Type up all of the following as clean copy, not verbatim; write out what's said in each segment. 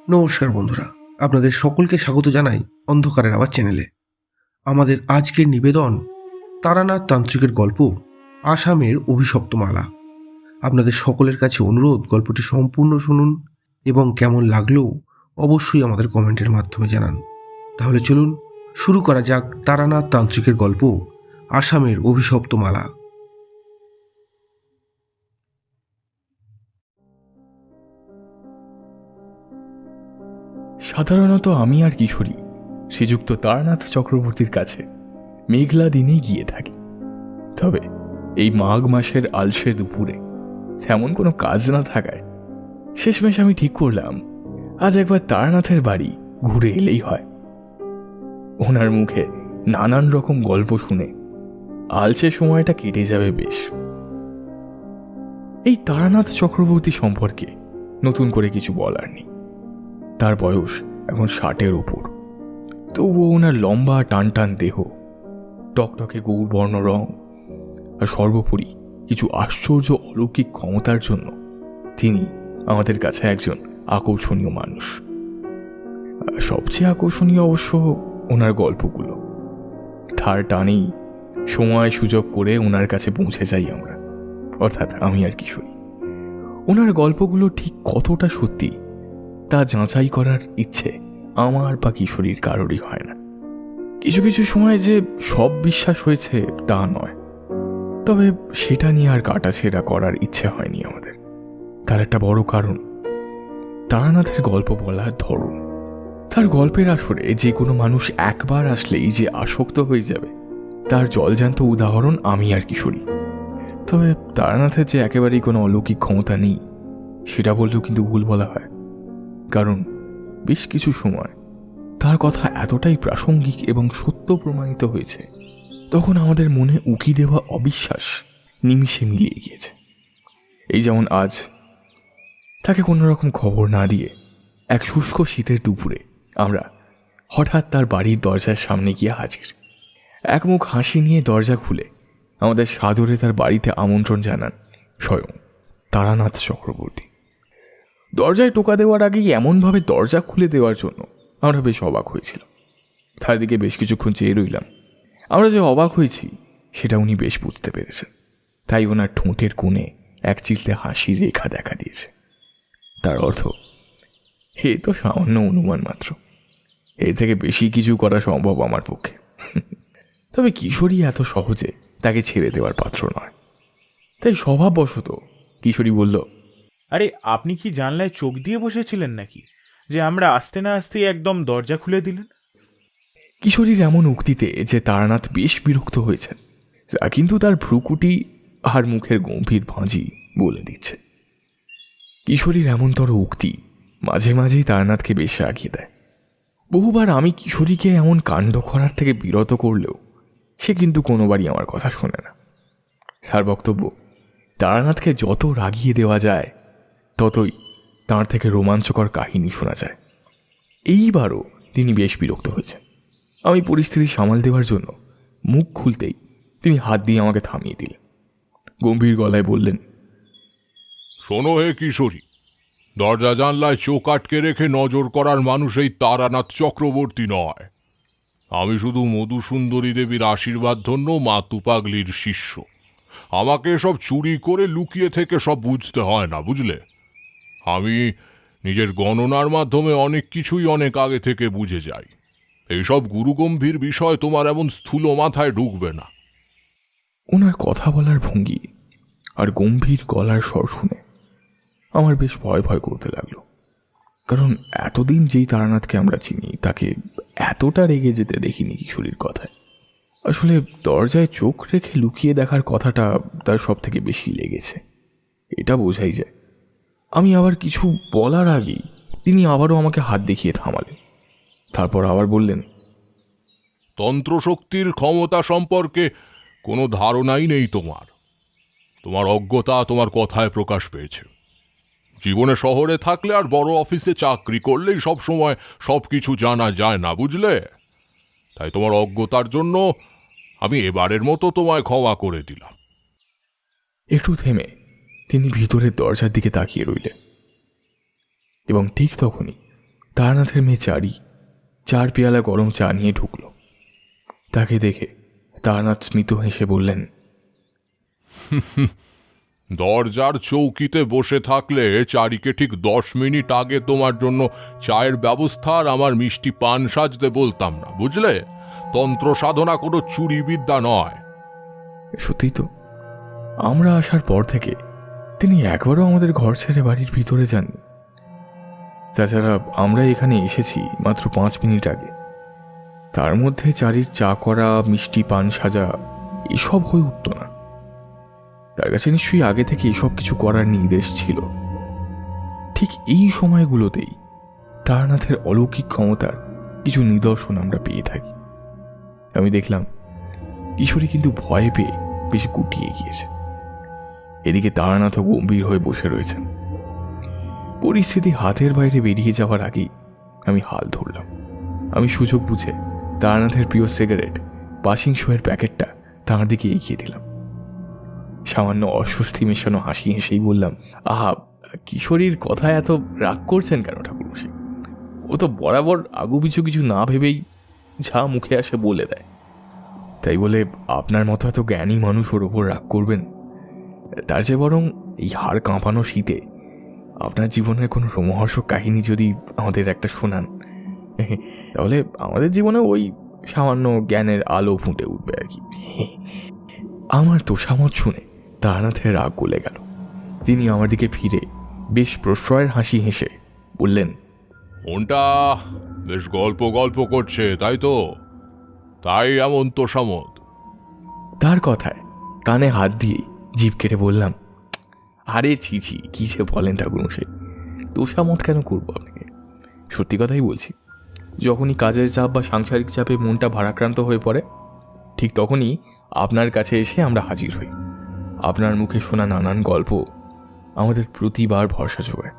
নমস্কার বন্ধুরা, আপনাদের সকলকে স্বাগত জানাই অন্ধকারের আওয়াজ চ্যানেলে। আমাদের আজকের নিবেদন তারানাথ তান্ত্রিকের গল্প আসামের অভিশপ্ত মালা। আপনাদের সকলের কাছে অনুরোধ, গল্পটি সম্পূর্ণ শুনুন এবং কেমন লাগলো অবশ্যই আমাদের কমেন্টের মাধ্যমে জানান। তাহলে চলুন শুরু করা যাক তারানাথ তান্ত্রিকের গল্প আসামের অভিশপ্ত মালা। সাধারণত আমি আর কিশোরী শ্রীযুক্ত তারানাথ চক্রবর্তীর কাছে মেঘলা দিনেই গিয়ে থাকি। তবে এই মাঘ মাসের আলসে দুপুরে তেমন কোনো কাজ না থাকায় শেষমেশ আমি ঠিক করলাম আজ একবার তারানাথের বাড়ি ঘুরে এলেই হয়। ওনার মুখে নানান রকম গল্প শুনে আলসে সময়টা কেটে যাবে বেশ। এই তারানাথ চক্রবর্তী সম্পর্কে নতুন করে কিছু বলার নেই। তার বয়স এখন 60-এর উপর, তবুও ওনার লম্বা টান টান দেহ, টকটকে গৌরবর্ণ রং আর সর্বোপরি কিছু আশ্চর্য অলৌকিক ক্ষমতার জন্য তিনি আমাদের কাছে একজন আকর্ষণীয় মানুষ। সবচেয়ে আকর্ষণীয় অবশ্য ওনার গল্পগুলো। তার টানেই সময় সুযোগ করে ওনার কাছে পৌঁছে যাই আমরা, অর্থাৎ আমি আর কিশোরী। ওনার গল্পগুলো ঠিক কতটা সত্যি তা যাচাই করার ইচ্ছে আমার বা কিশোরীর কারোরই হয় না। কিছু কিছু সময় যে সব বিশ্বাস হয়েছে তা নয়, তবে সেটা নিয়ে আর কাটাছেড়া করার ইচ্ছে হয়নি আমাদের। তার একটা বড় কারণ তারানাথের গল্প বলার ধরন। তার গল্পের আসরে যে কোনো মানুষ একবার আসলেই যে আসক্ত হয়ে যাবে তার জলজ্যান্ত উদাহরণ আমি আর কিশোরী। তবে তারানাথের যে একেবারেই কোনো অলৌকিক ক্ষমতা নেই সেটা বললেও কিন্তু ভুল বলা হয়, কারণ বেশ কিছু সময় তার কথা এতটাই প্রাসঙ্গিক এবং সত্য প্রমাণিত হয়েছে তখন আমাদের মনে উকি দেওয়া অবিশ্বাস নিমিষে মিলিয়ে গিয়েছে। এই যেমন আজ তাকে কোনো রকম খবর না দিয়ে এক শুষ্ক শীতের দুপুরে আমরা হঠাৎ তার বাড়ির দরজার সামনে গিয়ে হাজির। এক মুখ হাসি নিয়ে দরজা খুলে আমাদের সাদরে তার বাড়িতে আমন্ত্রণ জানান স্বয়ং তারানাথ চক্রবর্তী। দরজায় টোকা দেওয়ার আগেই এমনভাবে দরজা খুলে দেওয়ার জন্য আমরা বেশ অবাক হয়েছিলাম। তার দিকে বেশ কিছুক্ষণ চেয়ে রইলাম। আমরা যে অবাক হয়েছি সেটা উনি বেশ বুঝতে পেরেছেন, তাই ওনার ঠোঁটের কোণে এক চিলতে হাসির রেখা দেখা দিয়েছে। তার অর্থ এ তো সামান্য অনুমান মাত্র, এর থেকে বেশি কিছু করা সম্ভব আমার পক্ষে। তবে কিশোরী এত সহজে তাকে ছেড়ে দেওয়ার পাত্র নয়, তাই স্বভাববশত কিশোরী বলল, আরে আপনি কি জানলায় চোখ দিয়ে বসেছিলেন নাকি যে আমরা আসতে না আসতেই একদম দরজা খুলে দিলেন? কিশোরীর এমন উক্তিতে যে তারানাথ বেশ বিরক্ত হয়েছেন তা কিন্তু তার ভ্রুকুটি আর মুখের গম্ভীর ভাঁজি বলে দিচ্ছে। কিশোরীর এমনতর উক্তি মাঝে মাঝেই তারানাথকে বেশ রাগিয়ে দেয়। বহুবার আমি কিশোরীকে এমন কাণ্ড করার থেকে বিরত করলেও সে কিন্তু কোনোবারই আমার কথা শোনে না। তার বক্তব্য, তারানাথকে যত রাগিয়ে দেওয়া যায় ততই তাঁর থেকে রোমাঞ্চকর কাহিনী শোনা যায়। এইবারও তিনি বেশ বিরক্ত হয়েছেন। আমি পরিস্থিতি সামাল দেওয়ার জন্য মুখ খুলতেই তিনি হাত দিয়ে আমাকে থামিয়ে দিলেন। গম্ভীর গলায় বললেন, শোনো হে কিশোরী, দরজা জানলায় চোখ আটকে রেখে নজর করার মানুষ এই তারানাথ চক্রবর্তী নয়। আমি শুধু মধুসুন্দরী দেবীর আশীর্বাদ ধন্য মা তুপাগলির শিষ্য। আমাকে এসব চুরি করে লুকিয়ে থেকে সব বুঝতে হয় না, বুঝলে? আমি নিজের গণনার মাধ্যমে অনেক কিছুই অনেক আগে থেকে বুঝে যাই। এইসব গুরুগম্ভীর বিষয় তোমার এমন স্থূল মাথায় ঢুকবে না। ওনার কথা বলার ভঙ্গি আর গম্ভীর গলার স্বর শুনে আমার বেশ ভয় ভয় করতে লাগলো, কারণ এতদিন যেই তারানাথকে আমরা চিনি তাকে এতটা রেগে যেতে দেখিনি কিশোরীর কথায়। আসলে দরজায় চোখ রেখে লুকিয়ে দেখার কথাটা তার সব থেকে বেশি লেগেছে, এটা বোঝাই যায়। আমি আবার কিছু বলার আগেই তিনি আবারও আমাকে হাত দেখিয়ে থামালেন। তারপর আবার বললেন, তন্ত্রশক্তির ক্ষমতা সম্পর্কে কোনো ধারণাই নেই তোমার। তোমার অজ্ঞতা তোমার কথায় প্রকাশ পেয়েছে। জীবনে শহরে থাকলে আর বড় অফিসে চাকরি করলেই সব সময় সব কিছু জানা যায় না, বুঝলে? তাই তোমার অজ্ঞতার জন্য আমি এবারের মতো তোমায় ক্ষমা করে দিলাম। একটু থেমে তিনি ভিতরের দরজার দিকে তাকিয়ে রইলেন এবং ঠিক তখনই তারানাথের মেয়ে চারি 4 পেয়ালা গরম চা নিয়ে ঢুকল। তাকে দেখে তারানাথ স্মিত হেসে বললেন, দরজার চৌকিতে বসে থাকলে চারিকে ঠিক 10 মিনিট আগে তোমার জন্য চায়ের ব্যবস্থা আর আমার মিষ্টি পান সাজতে বলতাম না, বুঝলে? তন্ত্র সাধনা কোনো চুরি বিদ্যা নয়। সত্যি তো, আমরা আসার পর থেকে তিনি একবারও আমাদের ঘর ছেড়ে বাড়ির ভিতরে যাননি। তাছাড়া আমরা এখানে এসেছি মাত্র 5 মিনিট আগে, তার মধ্যে চারির চা করা, মিষ্টি পান সাজা এসব হয়ে উঠত না। তার কাছে নিশ্চয়ই আগে থেকে এসব কিছু করার নির্দেশ ছিল। ঠিক এই সময়গুলোতেই তারানাথের অলৌকিক ক্ষমতার কিছু নিদর্শন আমরা পেয়ে থাকি। আমি দেখলাম কিশোরী কিন্তু ভয় পেয়ে বেশ গুটিয়ে গিয়েছে। এদিকে তারানাথও গম্ভীর হয়ে বসে রয়েছেন। পরিস্থিতি হাতের বাইরে বেরিয়ে যাওয়ার আগেই আমি হাল ধরলাম। আমি সুযোগ বুঝে তারানাথের প্রিয় সিগারেট পাসিং শোয়ের প্যাকেটটা তাঁর দিকে এগিয়ে দিলাম। সামান্য অস্বস্তি মেশানো হাসি হেসেই বললাম, আহা, কিশোরীর কথায় এত রাগ করছেন কেন ঠাকুরমশাই? ও তো বরাবর আগুপিছু কিছু না ভেবেই যা মুখে আসে বলে দেয়। তাই বলে আপনার মতো এত জ্ঞানী মানুষ ওর ওপর রাগ করবেন? তার চেয়ে বরং এই হাড় কাঁপানো শীতে আপনার জীবনের কোনো রোমহর্ষক কাহিনী যদি আমাদের একটা শোনান, তাহলে আমাদের জীবনে ওই সামান্য জ্ঞানের আলো ফুটে উঠবে আর কি। আমার তোষামত শুনে তারানাথের রাগ গলে গেল। তিনি আমার দিকে ফিরে বেশ প্রশ্রয়ের হাসি হেসে বললেন, কোনটা বেশ গল্প গল্প করছে, তাই তো? তাই এমন তোষামত। তার কথায় কানে হাত দিয়ে জিভ কেটে বললাম, আরে ছি ছি, কী যে বলেন ঠাকুরমশাই, তোষামত কেন করবো আপনাকে? সত্যি কথাই বলছি, যখনই কাজের চাপ বা সাংসারিক চাপে মনটা ভারাক্রান্ত হয়ে পড়ে, ঠিক তখনই আপনার কাছে এসে আমরা হাজির হই। আপনার মুখে শোনা নানান গল্প আমাদের প্রতিবার ভরসা যোগায়।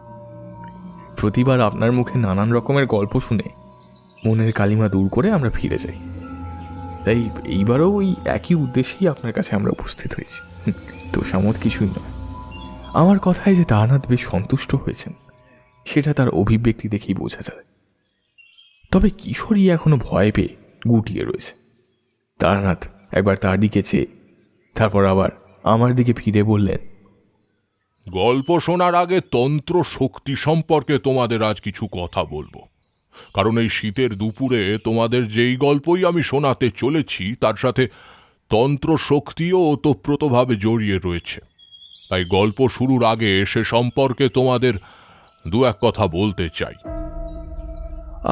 প্রতিবার আপনার মুখে নানান রকমের গল্প শুনে মনের কালিমা দূর করে আমরা ফিরে যাই। তাই এইবারও ওই একই উদ্দেশ্যেই আপনার কাছে আমরা উপস্থিত হয়েছি। তোষামত কিছুই নয়। আমার কথায় যে তারানাথ বেশ সন্তুষ্ট হয়েছেন সেটা তার অভিব্যক্তি দেখেই বোঝা যায়। তবে কিশোরী এখনো ভয় পেয়ে গুটিয়ে রয়েছে। তারানাথ একবার তার দিকে চেয়ে তারপর আবার আমার দিকে ফিরে বললেন, গল্প শোনার আগে তন্ত্র শক্তি সম্পর্কে তোমাদের আজ কিছু কথা বলবো। কারণ এই শীতের দুপুরে তোমাদের যেই গল্পই আমি শোনাতে চলেছি তার সাথে তন্ত্র শক্তিও ওতপ্রোতভাবে জড়িয়ে রয়েছে। তাই গল্প শুরুর আগে সে সম্পর্কে তোমাদের 2-1 কথা বলতে চাই।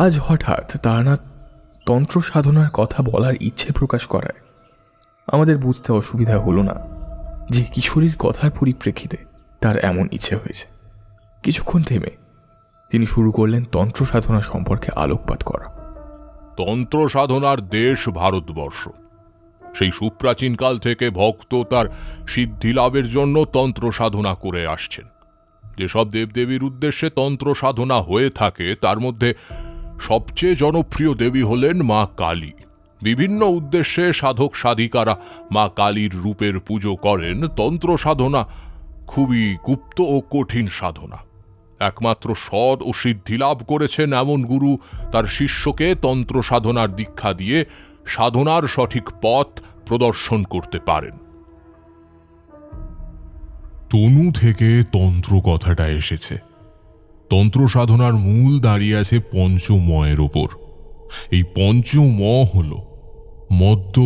আজ হঠাৎ তারানাথ তন্ত্র সাধনার কথা বলার ইচ্ছে প্রকাশ করায় আমাদের বুঝতে অসুবিধা হলো না যে কিশোরীর কথার পরিপ্রেক্ষিতে তার এমন ইচ্ছে হয়েছে। কিছুক্ষণ থেমে তিনি শুরু করলেন তন্ত্র সাধনা সম্পর্কে আলোকপাত করা। তন্ত্র সাধনার দেশ ভারতবর্ষ। সেই সুপ্রাচীনকাল থেকে ভক্ত তার সিদ্ধি লাভের জন্য তন্ত্র সাধনা করে আসছেন। যেসব দেবদেবীর উদ্দেশ্যে তন্ত্র সাধনা হয়ে থাকে তার মধ্যে সবচেয়ে জনপ্রিয় দেবী হলেন মা কালী। বিভিন্ন উদ্দেশ্যে সাধক সাধিকারা মা কালীর রূপের পুজো করেন। তন্ত্র সাধনা খুবই গুপ্ত ও কঠিন সাধনা। একমাত্র সৎ ও সিদ্ধি লাভ করেছেন এমন গুরু তার শিষ্যকে তন্ত্র সাধনার দীক্ষা দিয়ে সাধনার সঠিক পথ প্রদর্শন করতে পারেন। তনু থেকে তন্ত্র কথাটা এসেছে। তন্ত্র সাধনার মূল দাঁড়িয়ে আছে পঞ্চময়ের ওপর। এই পঞ্চম হল মদ্য,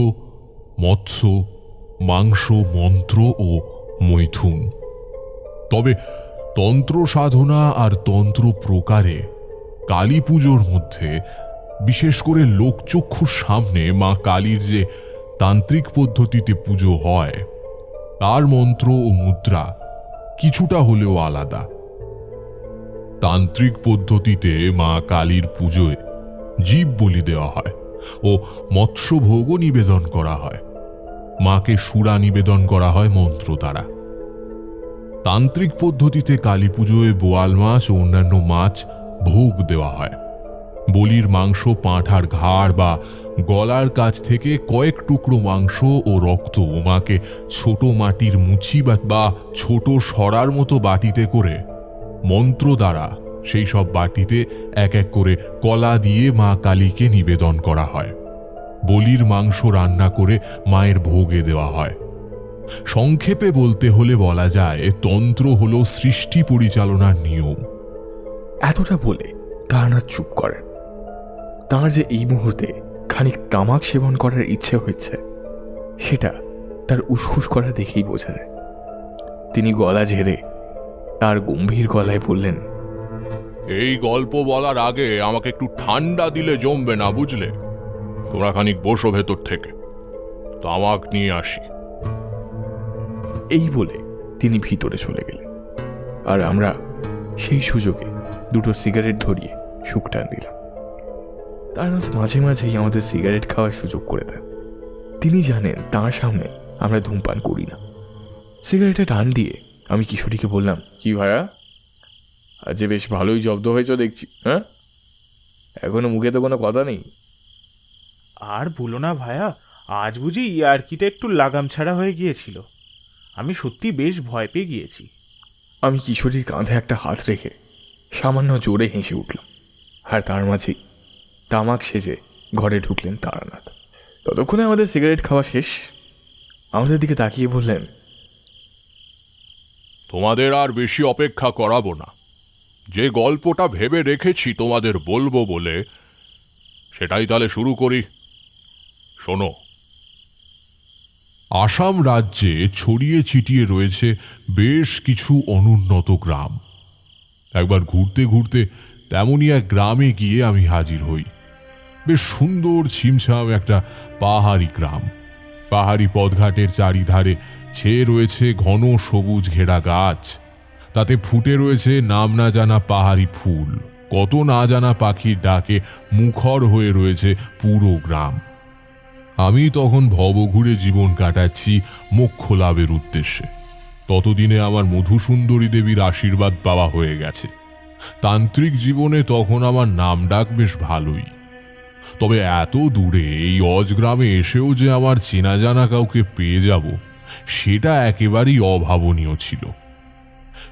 মৎস্য, মাংস, মন্ত্র ও মৈথুন। তবে তন্ত্র সাধনা আর তন্ত্র প্রকারে কালী পুজোর মধ্যে, বিশেষ করে লোকচক্ষুর সামনে মা কালীর যে তান্ত্রিক পদ্ধতিতে পুজো হয় তার মন্ত্র ও মুদ্রা কিছুটা হলেও আলাদা। তান্ত্রিক পদ্ধতিতে মা কালীর পুজোয় জীব বলি দেওয়া হয় ও মৎস্যভোগও নিবেদন করা হয়। মাকে সুরা নিবেদন করা হয় মন্ত্র দ্বারা। তান্ত্রিক পদ্ধতিতে কালী পুজোয় বোয়াল মাছ ও অন্যান্য মাছ ভোগ দেওয়া হয়। বলির মাংস পাঁঠার ঘাড় বা গলার কাছ থেকে কয়েক টুকরো মাংস ও রক্ত মাকে ছোট মাটির মুচি বা ছোট সরার মতো বাটিতে করে মন্ত্র দ্বারা সেই সব বাটিতে এক এক করে কলা দিয়ে মা কালীকে নিবেদন করা হয়। বলির মাংস রান্না করে মায়ের ভোগে দেওয়া হয়। সংক্ষেপে বলতে হলে বলা যায় তন্ত্র হলো সৃষ্টি পরিচালনার নিয়ম। এতটা বলে তারানাথ চুপ করেন। তাঁর যে এই মুহূর্তে খানিক তামাক সেবন করার ইচ্ছে হয়েছে সেটা তার উসখুস করা দেখেই বোঝা যায়। তিনি গলা ঝেড়ে তার গম্ভীর গলায় বললেন, এই গল্প বলার আগে আমাকে একটু ঠান্ডা দিলে জমবে না, বুঝলে? তোমরা খানিক বসো ভেতর থেকে, তামাক নিয়ে আসি। এই বলে তিনি ভিতরে চলে গেলেন। আর আমরা সেই সুযোগে দুটো সিগারেট ধরিয়ে সুখ টান দিলাম। তারানাথ মাঝে মাঝেই আমাদের সিগারেট খাওয়ার সুযোগ করে দেন। তিনি জানেন তাঁর সামনে আমরা ধূমপান করি না। সিগারেটে টান দিয়ে আমি কিশোরীকে বললাম, কি ভাইয়া, আজ যে বেশ ভালোই জব্দ হয়েছ দেখছি। হ্যাঁ, এখনো মুখে তো কোনো কথা নেই। আর বলো না ভায়া, আজ বুঝি ইয়ার্কিটা একটু লাগাম ছাড়া হয়ে গিয়েছিল। আমি সত্যি বেশ ভয় পেয়ে গিয়েছি। আমি কিশোরীর কাঁধে একটা হাত রেখে সামান্য জোরে হেসে উঠলাম। আর তার মাঝেই তামাক সেজে ঘরে ঢুকলেন তারানাথ। ততক্ষণে আমাদের সিগারেট খাওয়া শেষ। আমাদের দিকে তাকিয়ে বললেন, তোমাদের আর বেশি অপেক্ষা করাবো না। যে গল্পটা ভেবে রেখেছি তোমাদের বলবো বলে, সেটাই তাহলে শুরু করি। শোনো। আসাম রাজ্যে ছড়িয়ে ছিটিয়ে রয়েছে বেশ কিছু অনুন্নত গ্রাম। একবার ঘুরতে ঘুরতে তেমনই এক গ্রামে গিয়ে আমি হাজির হই। বেশ সুন্দর ছিমছাম একটা পাহাড়ি গ্রাম। পাহাড়ি পথঘাটের চারিধারে ছেয়ে রয়েছে ঘন সবুজ ঘেরা গাছ। তাতে ফুটে রয়েছে নাম না জানা পাহাড়ি ফুল। কত না জানা পাখির ডাকে মুখর হয়ে রয়েছে পুরো গ্রাম। আমি তখন ভবঘুরে জীবন কাটাচ্ছি মোক্ষ লাভের উদ্দেশ্যে। ততদিনে আমার মধুসুন্দরী দেবীর আশীর্বাদ পাওয়া হয়ে গেছে। তান্ত্রিক জীবনে তখন আমার নাম ডাক বেশ ভালোই। তবে এত দূরে এই অজগ্রামে এসেও যে আমার চেনা জানা কাউকে পেয়ে যাব, সেটা একেবারেই অভাবনীয় ছিল।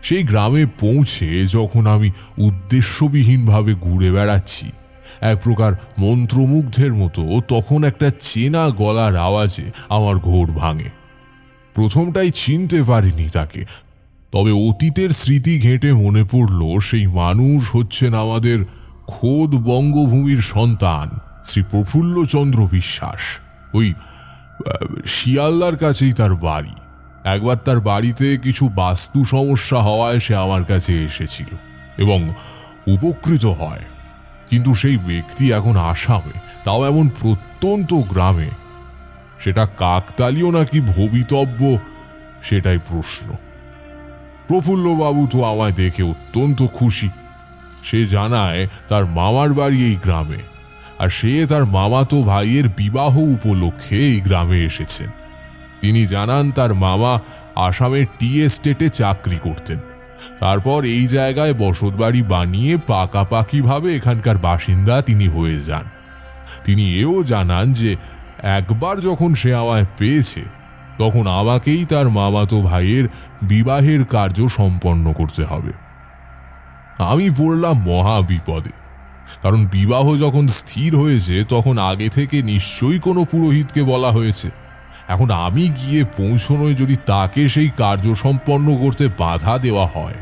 সেই গ্রামে পৌঁছে যখন আমি উদ্দেশ্যবিহীনভাবে ঘুরে বেড়াচ্ছি এক প্রকার মন্ত্রমুগ্ধের মতো, তখন একটা চেনা গলার আওয়াজে আমার ঘোর ভাঙে। প্রথমটাই চিনতে পারিনি তাকে, তবে অতীতের স্মৃতি ঘেঁটে মনে পড়ল সেই মানুষ হচ্ছেন আমাদের খোদ বঙ্গভূমির সন্তান শ্রী প্রফুল্লচন্দ্র বিশ্বাস। ওই শিয়ালদার কাছেই তার বাড়ি। একবার তার বাড়িতে কিছু বাস্তু সমস্যা হওয়ায় সে আমার কাছে এসেছিল এবং উপকৃত হয়। কিন্তু সেই ব্যক্তি এখন আসামে, তাও এমন প্রত্যন্ত গ্রামে। সেটা কাকতালীয় নাকি ভবিতব্য, সেটাই প্রশ্ন। প্রফুল্লবাবু তো আমায় দেখে অত্যন্ত খুশি। সে জানায় তার মামার বাড়ি এই গ্রামে, আর সে তার মামাতো ভাইয়ের বিবাহ উপলক্ষে এই গ্রামে এসেছেন। তিনি জানান তার মামা আসামের টি এস্টেটে চাকরি করতেন। তারপর এই জায়গায় বসতবাড়ি বানিয়ে পাকাপাকিভাবে এখানকার বাসিন্দা তিনি হয়ে যান। তিনি এও জানান যে একবার যখন সে আমায় পেয়েছে, তখন আমাকেই তার মামাতো ভাইয়ের বিবাহের কার্য সম্পন্ন করতে হবে। আমি পড়লাম মহা বিপদে, কারণ বিবাহ যখন স্থির হয়েছে তখন আগে থেকে নিশ্চয়ই কোনো পুরোহিতকে বলা হয়েছে। এখন আমি গিয়ে পৌঁছনোয় যদি তাকে সেই কার্য সম্পন্ন করতে বাধা দেওয়া হয়,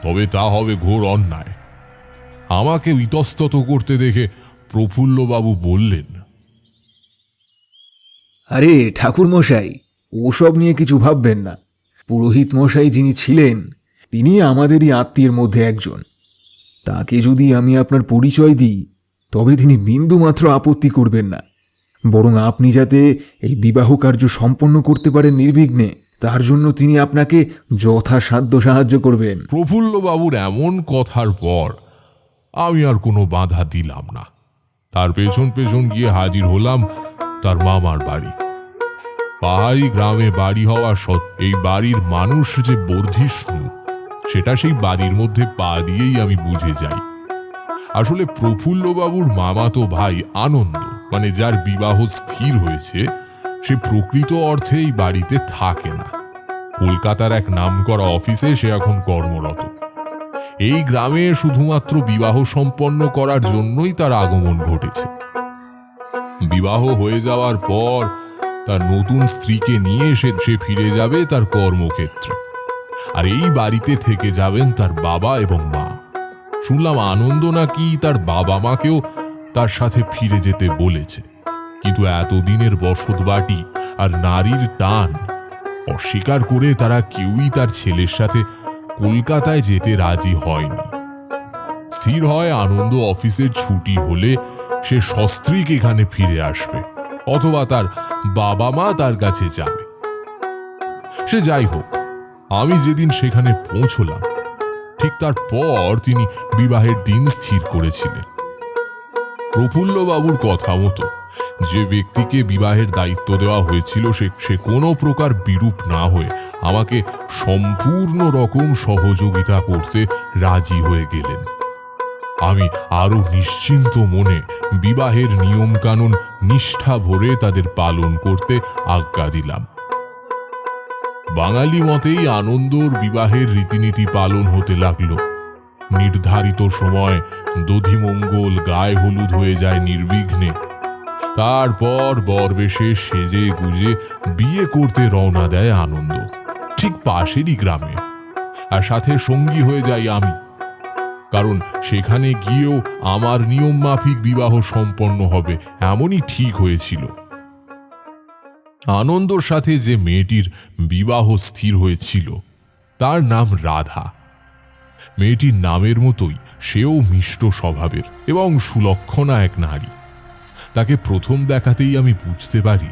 তবে তা হবে ঘোর অন্যায়। আমাকে ইতস্তত করতে দেখে প্রফুল্লবাবু বললেন, আরে ঠাকুর মশাই, ওসব নিয়ে কিছু ভাববেন না। পুরোহিত মশাই যিনি ছিলেন, তিনি আমাদেরই আত্মীয়ের মধ্যে একজন। তাকে যদি আমি আপনার পরিচয় দিই, তবে তিনি বিন্দুমাত্র আপত্তি করবেন না। বরং আপনি যাতে এই বিবাহ কার্য সম্পন্ন করতে পারেন নির্বিঘ্নে, তার জন্য তিনি আপনাকে যথাসাধ্য সাহায্য করবেন। প্রফুল্লবাবুর এমন কথার পর আমি আর কোনো বাধা দিলাম না। তার পেছন পেছন গিয়ে হাজির হলাম তার মামার বাড়ি। পাহাড়ি গ্রামে বাড়ি হওয়া সত্ত্বেও এই বাড়ির মানুষ যে বর্ধিষ্ণু, সেটা সেই বাড়ির মধ্যে পা দিয়েই আমি বুঝে যাই। আসলে প্রফুল্লবাবুর মামাতো ভাই আনন্দ, মানে যার বিবাহ স্থির হয়েছে, সে প্রকৃত অর্থে এই বাড়িতে থাকে না। কলকাতার এক নামকরা অফিসে সে এখন কর্মরত। এই গ্রামে শুধুমাত্র বিবাহ সম্পন্ন করার জন্যই তার আগমন ঘটেছে। বিবাহ হয়ে যাওয়ার পর তার নতুন স্ত্রীকে নিয়ে সে ফিরে যাবে তার কর্মক্ষেত্রে, আর এই বাড়িতে থেকে যাবেন তার বাবা এবং মা। শুনলাম আনন্দ নাকি তার বাবা মাকেও তার সাথে ফিরে যেতে বলেছে, কিন্তু এতদিনের বসতবাটি আর নারীর টান অস্বীকার করে তারা কেউই তার ছেলের সাথে কলকাতায় যেতে রাজি হয়নি। স্থির হয় আনন্দ অফিসের ছুটি হলে সে সস্ত্রীক এখানে ফিরে আসবে, অথবা তার বাবা মা তার কাছে যাবে। সে যাই হোক, আমি যেদিন সেখানে পৌঁছলাম ঠিক তারপর তিনি বিবাহের দিন স্থির করেছিলেন। প্রফুল্লবাবুর কথা মতো যে ব্যক্তিকে বিবাহের দায়িত্ব দেওয়া হয়েছিল সে কোনো প্রকার বিরূপ না হয়ে আমাকে সম্পূর্ণ রকম সহযোগিতা করতে রাজি হয়ে গেলেন। আমি আরো নিশ্চিন্ত মনে বিবাহের নিয়মকানুন নিষ্ঠা ভরে তাদের পালন করতে আজ্ঞা দিলাম। বাঙালি মতেই আনন্দর বিবাহের রীতিনীতি পালন হতে লাগলো। নির্ধারিত সময় দধিমঙ্গল গায়ে হলুদ হয়ে যায় নির্বিঘ্নে। তারপর বরবেশে সেজে গুজে বিয়ে করতে রওনা দেয় আনন্দ, ঠিক পাশেরই গ্রামে। আর সাথে সঙ্গী হয়ে যাই আমি, কারণ সেখানে গিয়েও আমার নিয়ম মাফিক বিবাহ সম্পন্ন হবে এমনই ঠিক হয়েছিল। আনন্দর সাথে যে মেয়েটির বিবাহ স্থির হয়েছিল তার নাম রাধা। মেয়েটির নামের মতোই সেও মিষ্ট স্বভাবের এবং সুলক্ষণা এক নারী। তাকে প্রথম দেখাতেই আমি বুঝতে পারি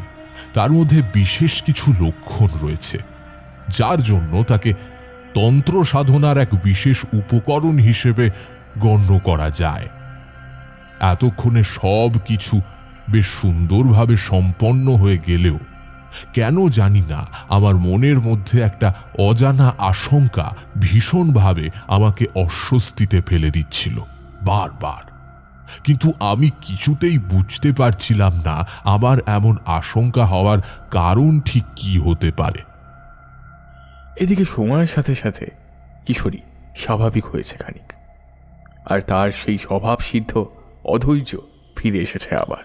তার মধ্যে বিশেষ কিছু লক্ষণ রয়েছে, যার জন্য তাকে তন্ত্র সাধনার এক বিশেষ উপকরণ হিসেবে গণ্য করা যায়। এতক্ষণে সব কিছু বেশ সুন্দরভাবে সম্পন্ন হয়ে গেলেও কেন জানি না আমার মনের মধ্যে একটা অজানা আশঙ্কা ভীষণভাবে আমাকে অস্বস্তিতে ফেলে দিচ্ছিল বারবার। কিন্তু আমি কিছুতেই বুঝতে পারছিলাম না আমার এমন আশঙ্কা হওয়ার কারণ ঠিক কি হতে পারে। এদিকে সময়ের সাথে সাথে কিশোরী স্বাভাবিক হয়েছে খানিক, আর তার সেই স্বভাব সিদ্ধ অধৈর্য ফিরে এসেছে আবার।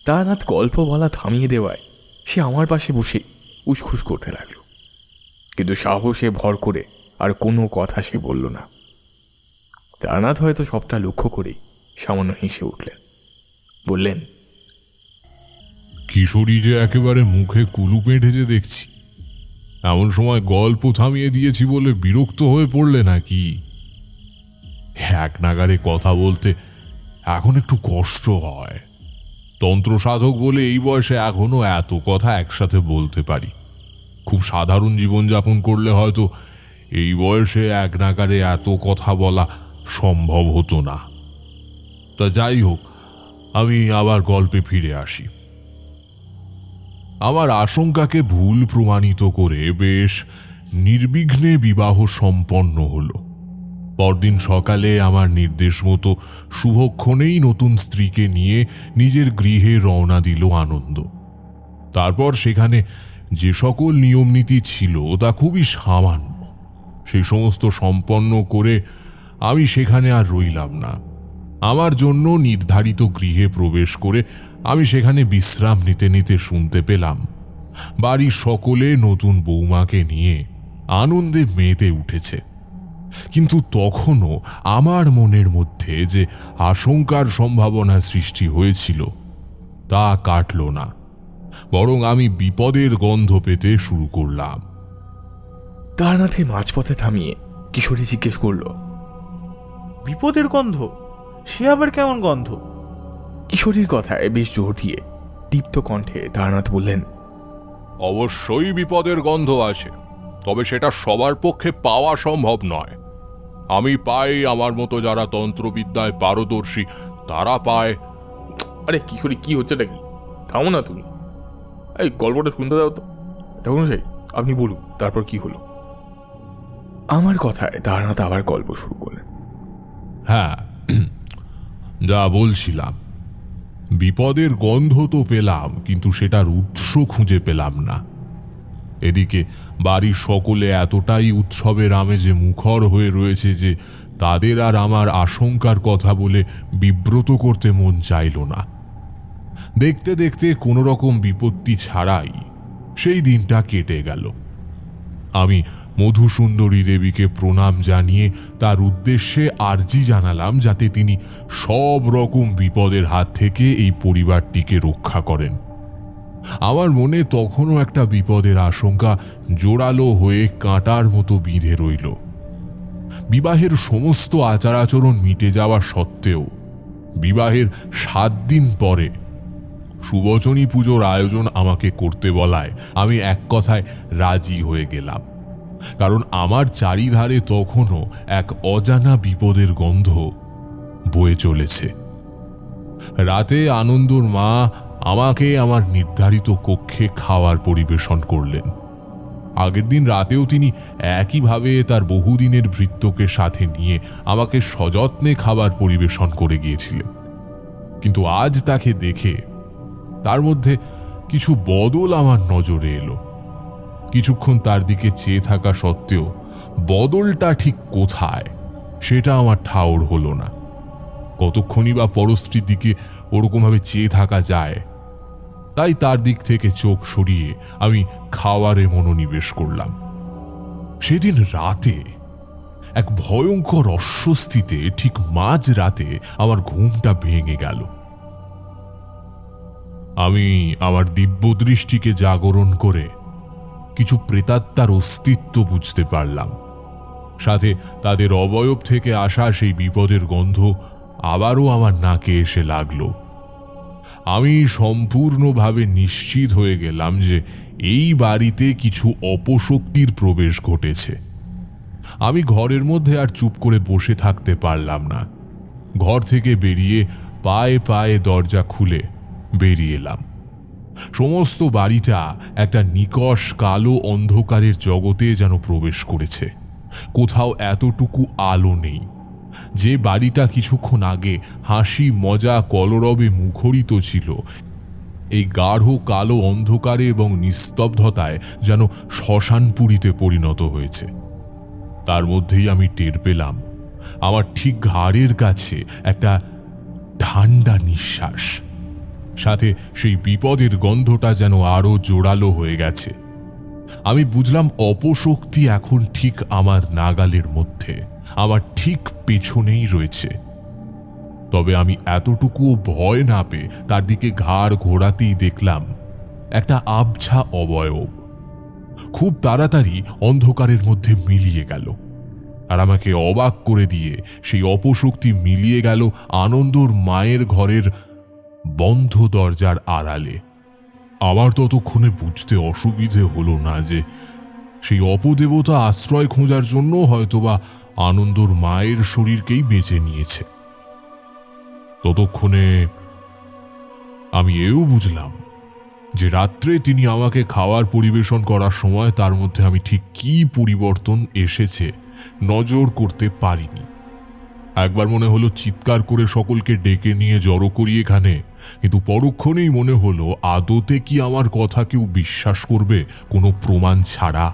তারানাথ গল্প বলা থামিয়ে দেওয়ায় সে আমার পাশে বসেই উসখুস করতে লাগলো, কিন্তু সাহসে ভর করে আর কোনো কথা সে বলল না। তারানাথ হয়তো সবটা লক্ষ্য করেই সামান্য হেসে উঠলেন, বললেন, কিশোরী যে একেবারে মুখে কুলুপ এঁটেছে দেখছি। এমন সময় গল্প থামিয়ে দিয়েছি বলে বিরক্ত হয়ে পড়লে নাকি? এক নাগারে কথা বলতে এখন একটু কষ্ট হয়। তন্ত্র সাধক বলে এই বয়সে এখনো এত কথা একসাথে বলতে পারি। খুব সাধারণ জীবনযাপন করলে হয়তো এই বয়সে এক নাগারে এত কথা বলা সম্ভব হতো না। তা যাই হোক, আমি আবার গল্পে ফিরে আসি। আমার আশঙ্কাকে ভুল প্রমাণিত করে বেশ নির্বিঘ্নে বিবাহ সম্পন্ন হলো। পরদিন সকালে আমার নির্দেশ মতো শুভক্ষণেই নতুন স্ত্রীকে নিয়ে নিজের গৃহে রওনা দিল আনন্দ। তারপর সেখানে যে সকল নিয়মনীতি ছিল তা খুবই সামান্য। সেই সমস্ত সম্পন্ন করে আমি সেখানে আর রইলাম না। আমার জন্য নির্ধারিত গৃহে প্রবেশ করে আমি সেখানে বিশ্রাম নিতে নিতে শুনতে পেলাম বাড়ির সকলে নতুন বৌমাকে নিয়ে আনন্দে মেতে উঠেছে। কিন্তু তখনও আমার মনের মধ্যে যে আশঙ্কার সম্ভাবনা সৃষ্টি হয়েছিল তা কাটল না, বরং আমি বিপদের গন্ধ পেতে শুরু করলাম। তারানাথে মাঝপথে থামিয়ে কিশোরী জিজ্ঞেস করল, বিপদের গন্ধ? সে আবার কেমন গন্ধ? কিশোরীর কথায় বেশ জোর দিয়ে দীপ্ত কণ্ঠে তারানাথ বললেন, অবশ্যই বিপদের গন্ধ আছে, তবে সেটা সবার পক্ষে পাওয়া সম্ভব নয়। আমি পাই, আমার মতো যারা তন্ত্রবিদ্যায় পারদর্শী তারা পায়। আরে কিশোরী, কি হচ্ছে নাকি? থামো না তুমি, এই গল্পটা শুনতে দাও তো। ঠাকুর সাহেব, আপনি বলুন তারপর কি হলো। আমার কথায় তারানাথ আবার গল্প শুরু করলেন। হ্যাঁ, যা বলছিলাম, বিপদের গন্ধ তো পেলাম, কিন্তু সেটার উৎস খুঁজে পেলাম না। এদিকে বাড়ির সকলে এতটাই উৎসবের আমেজে মুখর হয়ে রয়েছে যে তাদের আর আমার আশঙ্কার কথা বলে বিব্রত করতে মন চাইল না। দেখতে দেখতে কোনো রকম বিপত্তি ছাড়াই সেই দিনটা কেটে গেল। আমি মধুসুন্দরী দেবীকে প্রণাম জানিয়ে তার উদ্দেশ্যে আর্জি জানালাম যাতে তিনি সব রকম বিপদের হাত থেকে এই পরিবারটিকে রক্ষা করেন। আমার মনে তখনও একটা বিপদের আশঙ্কা জোরালো হয়ে কাঁটার মতো বিঁধে রইল। বিবাহের সমস্ত আচার আচরণ মিটে যাওয়া সত্ত্বেও বিবাহের 7 দিন পরে সুবচনী পুজোর আয়োজন আমাকে করতে বলায় আমি এক কথায় রাজি হয়ে গেলাম, কারণ আমার চারিধারে তখনও এক অজানা বিপদের গন্ধ বয়ে চলেছে। রাতে আনন্দর মা আমাকে আমার নির্ধারিত কক্ষে খাওয়ার পরিবেশন করলেন। আগের দিন রাতেও তিনি একইভাবে তার বহুদিনের ভৃত্যকে সাথে নিয়ে আমাকে সযত্নে খাবার পরিবেশন করে গিয়েছিলেন, কিন্তু আজ তাকে দেখে তার মধ্যে কিছু বদল আমার নজরে এলো। কিছুক্ষণ তার দিকে চেয়ে থাকা সত্ত্বেও বদলটা ঠিক কোথায় সেটা আমার ঠাউর হলো না। কতক্ষণই বা পরস্ত্রীর দিকে ওরকমভাবে চেয়ে থাকা যায়, তাই তার দিক থেকে চোখ সরিয়ে আমি খাওয়ারে মনোনিবেশ করলাম। সেদিন রাতে এক ভয়ঙ্কর অস্বস্তিতে ঠিক মাঝ রাতে আমার ঘুমটা ভেঙে গেল। আমি আমার দিব্য দৃষ্টিকে জাগরণ করে কিছু প্রেতাত্মার অস্তিত্ব বুঝতে পারলাম। সাথে তাদের অবয়ব থেকে আসা সেই বিপদের গন্ধ আবারও আমার নাকে এসে লাগলো। আমি সম্পূর্ণভাবে নিশ্চিত হয়ে গেলাম যে এই বাড়িতে কিছু অপশক্তির প্রবেশ ঘটেছে। আমি ঘরের মধ্যে আর চুপ করে বসে থাকতে পারলাম না। ঘর থেকে বেরিয়ে পায়ে পায়ে দরজা খুলে বেরিয়ে এলাম। সমস্ত বাড়িটা একটা নিকষ কালো অন্ধকারের জগতে যেন প্রবেশ করেছে। কোথাও এতটুকু আলো নেই। যে বাড়িটা কিছুক্ষণ আগে হাসি মজা কলরবে মুখরিত ছিল, এই গাঢ় কালো অন্ধকারে এবং নিস্তব্ধতায় যেন শ্মশানপুরীতে পরিণত হয়েছে। তার মধ্যেই আমি টের পেলাম আমার ঠিক ঘাড়ের কাছে একটা ঠান্ডা নিঃশ্বাস, সাথে সেই বিপদের গন্ধটা যেন আরো জোরালো হয়ে গেছে। আমি বুঝলাম অপশক্তি এখন ঠিক আমার নাগালের মধ্যে, আমার ঠিক পেছনেই রয়েছে। তবে আমি এতটুকুও ভয় না পেয়ে তার দিকে ঘাড় ঘোরাতেই দেখলাম একটা আবছা অবয়ব খুব তাড়াতাড়ি অন্ধকারের মধ্যে মিলিয়ে গেল। আর আমাকে অবাক করে দিয়ে সেই অপশক্তি মিলিয়ে গেল আনন্দর মায়ের ঘরের বন্ধ দরজার আড়ালে। আমার ততক্ষণে বুঝতে অসুবিধে হলো না যে সেই অপদেবতা আশ্রয় খোঁজার জন্য হয়তোবা আনন্দর মায়ের শরীরকেই বেছে নিয়েছে। ততক্ষণে আমি এও বুঝলাম যে রাত্রে তিনি আমাকে খাবার পরিবেশন করার সময় তার মধ্যে আমি ঠিক কী পরিবর্তন এসেছে নজর করতে পারিনি। একবার মনে হলো চিৎকার করে সকলকে ডেকে নিয়ে জড়ো করি এখানে, কিন্তু পরক্ষণেই মনে হলো আদতে কি আমার কথা কেউ বিশ্বাস করবে কোনো প্রমাণ ছাড়া?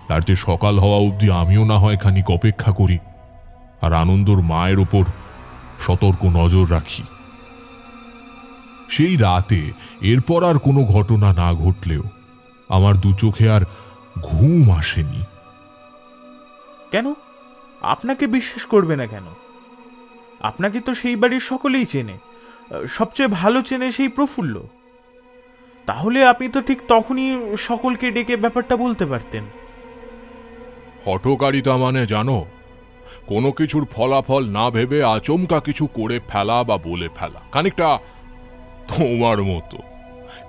তার যে সকাল হওয়া অবধি আমিও না হয় খানিক অপেক্ষা করি আর আনন্দর মায়ের ওপর সতর্ক নজর রাখি। সেই রাতে এরপর আর কোনো ঘটনা না ঘটলেও আমার দু চোখে আর ঘুম আসেনি। কেন আপনাকে বিশ্বাস করবে না কেন? আপনাকে তো সেই বাড়ির সকলেই চেনে, সবচেয়ে ভালো চেনে সেই প্রফুল্ল। তাহলে আপনি তো ঠিক তখনই সকলকে ডেকে ব্যাপারটা বলতে পারতেন। হঠকারিতা মানে জানো, কোনো কিছুর ফলাফল না ভেবে আচমকা কিছু করে ফেলা বা বলে ফেলা, খানিকটা তোমার মতো।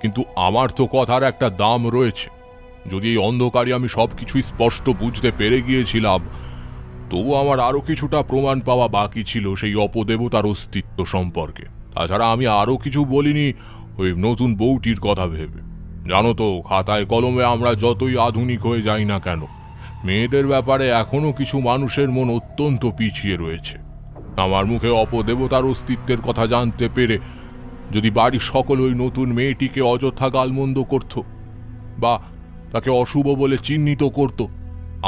কিন্তু আমার তো কথার একটা দাম রয়েছে। যদি এই অন্ধকারে আমি সব কিছুই স্পষ্ট বুঝতে পেরে গিয়েছিলাম, তবু আমার আরও কিছুটা প্রমাণ পাওয়া বাকি ছিল সেই অপদেবতার অস্তিত্ব সম্পর্কে। তাছাড়া আমি আরও কিছু বলিনি ওই নতুন বউটির কথা ভেবে। জানো তো, খাতায় কলমে আমরা যতই আধুনিক হয়ে যাই না কেন, মেয়েদের ব্যাপারে এখনো কিছু মানুষের মন অত্যন্ত পিছিয়ে রয়েছে। আমার মুখে অপদেবতার অস্তিত্বের কথা জানতে পেরে যদি বাড়ির সকল ওই নতুন মেয়েটিকে অযথা গালমন্দ করত বা তাকে অশুভ বলে চিহ্নিত করত,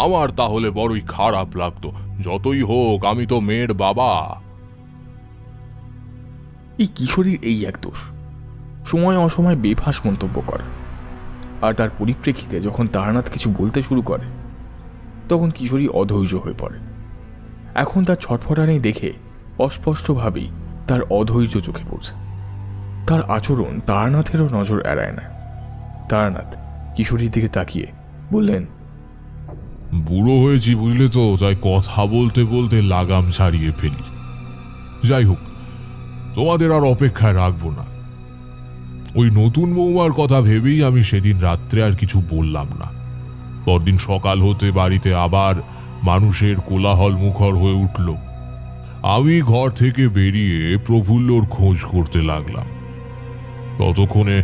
আমার তাহলে বড়ই খারাপ লাগতো। যতই হোক, আমি তো মেয়ের বাবা। এই কিশোরীর এই এক দোষ, সময় অসময় বেফাঁস মন্তব্য করা। আর তার পরিপ্রেক্ষিতে যখন তারানাথ কিছু বলতে শুরু করে, তখন কিশোরী অধৈর্য হয়ে পড়ে। এখন তার ছটফটানি দেখে অস্পষ্টভাবেই তার অধৈর্য চোখে পড়ছে। তার আচরণ তারানাথেরও নজর এড়ায় না। তারানাথ কিশোরীর দিকে তাকিয়ে বললেন, বুড়ো হয়েছি বুঝলে তো, তাই কথা বলতে বলতে লাগাম ছাড়িয়ে ফেলি। যাই হোক, তোমাদের আর অপেক্ষায় রাখবো না। ওই নতুন বৌমার কথা ভেবেই আমি সেদিন রাত্রে আর কিছু বললাম না। পরদিন সকাল হতে বাড়িতে আবার মানুষের কোলাহল মুখর হয়ে উঠল। আমি ঘর থেকে বেরিয়ে প্রফুল্লর খোঁজ করতে লাগলাম। ততক্ষণে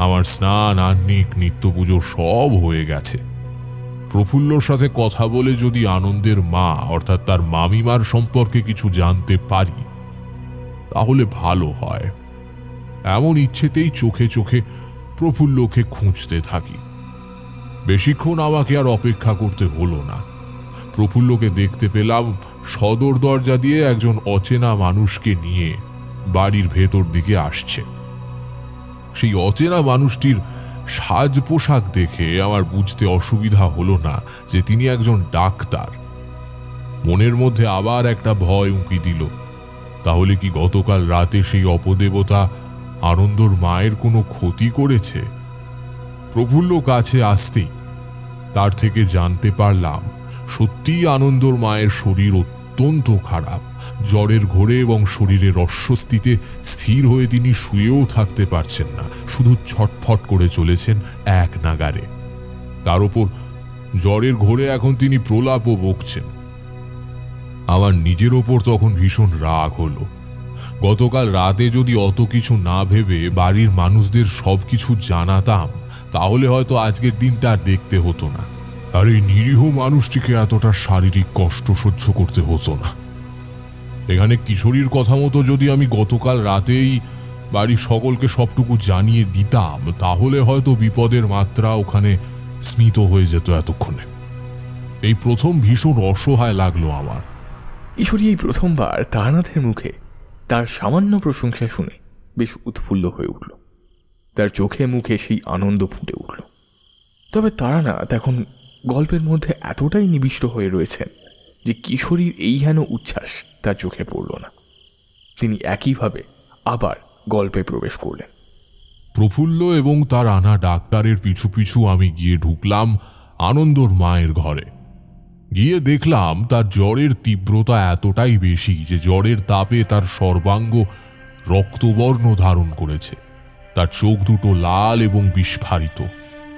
আমার স্নান, আহ্নিক, নিত্য পুজো সব হয়ে গেছে। প্রফুল্লর সাথে কথা বলে যদি আনন্দের মা অর্থাৎ তার মামিমার সম্পর্কে কিছু জানতে পারি তাহলে ভালো হয়। এমন ইচ্ছেতেই চোখে চোখে প্রফুল্লকে খুঁজতে থাকি। বেশিক্ষণ আমাকে আর অপেক্ষা করতে হলো না। প্রফুল্লকে দেখতে পেলাম সদর দরজা দিয়ে একজন অচেনা মানুষকে নিয়ে বাড়ির ভেতর দিকে আসছে। সেই অচেনা মানুষটির সাজ পোশাক দেখে আমার বুঝতে অসুবিধা হলো না যে তিনি একজন ডাক্তার। মনের মধ্যে আবার একটা ভয় উঁকি দিল, তাহলে কি গতকাল রাতে সেই অপদেবতা আনন্দর মায়ের কোনো ক্ষতি করেছে? প্রফুল্ল কাছে আসতেই তার থেকে জানতে পারলাম সত্যিই আনন্দর মায়ের শরীর অত্যন্ত খারাপ। জ্বরের ঘোরে এবং শরীরের অস্বস্তিতে স্থির হয়ে তিনি শুয়েও থাকতে পারছেন না, শুধু ছটফট করে চলেছেন এক নাগারে। তার উপর জ্বরের ঘোরে এখন তিনি প্রলাপও বকছেন। আমার নিজের ওপর তখন ভীষণ রাগ হলো। গতকাল রাতে যদি অত কিছু না ভেবে বাড়ির মানুষদের সবকিছু জানাতাম তাহলে হয়তো আজকের দিনটা আর দেখতে হতো না, আর এই নিরীহ মানুষটিকে এতটা শারীরিক কষ্ট সহ্য করতে হতো না। এখানে কিশোরীর কথা মতো যদি আমি গতকাল রাতেই বাড়ির সকলকে সবটুকু জানিয়ে দিতাম তাহলে হয়তো বিপদের মাত্রা ওখানে স্মিত হয়ে যেত এতক্ষণে। এই প্রথম ভীষণ অসহায় লাগলো আমার। কিশোরী এই প্রথমবার তারানাথের মুখে তার সামান্য প্রশংসা শুনে বেশ উৎফুল্ল হয়ে উঠল। তার চোখে মুখে সেই আনন্দ ফুটে উঠল। তবে তারানাথ এখন গল্পের মধ্যে এতটাই নিবিষ্ট হয়ে রয়েছেন যে কিশোরীর এই হেন উচ্ছ্বাস তার চোখে পড়ল না। তিনি একইভাবে আবার গল্পে প্রবেশ করলেন। প্রফুল্ল এবং তার আনা ডাক্তারের পিছু পিছু আমি গিয়ে ঢুকলাম আনন্দর মায়ের ঘরে। গিয়ে দেখলাম তার জ্বরের তীব্রতা এতটাই বেশি যে জ্বরের তাপে তার সর্বাঙ্গ রক্তবর্ণ ধারণ করেছে। তার চোখ দুটো লাল এবং বিস্ফারিত,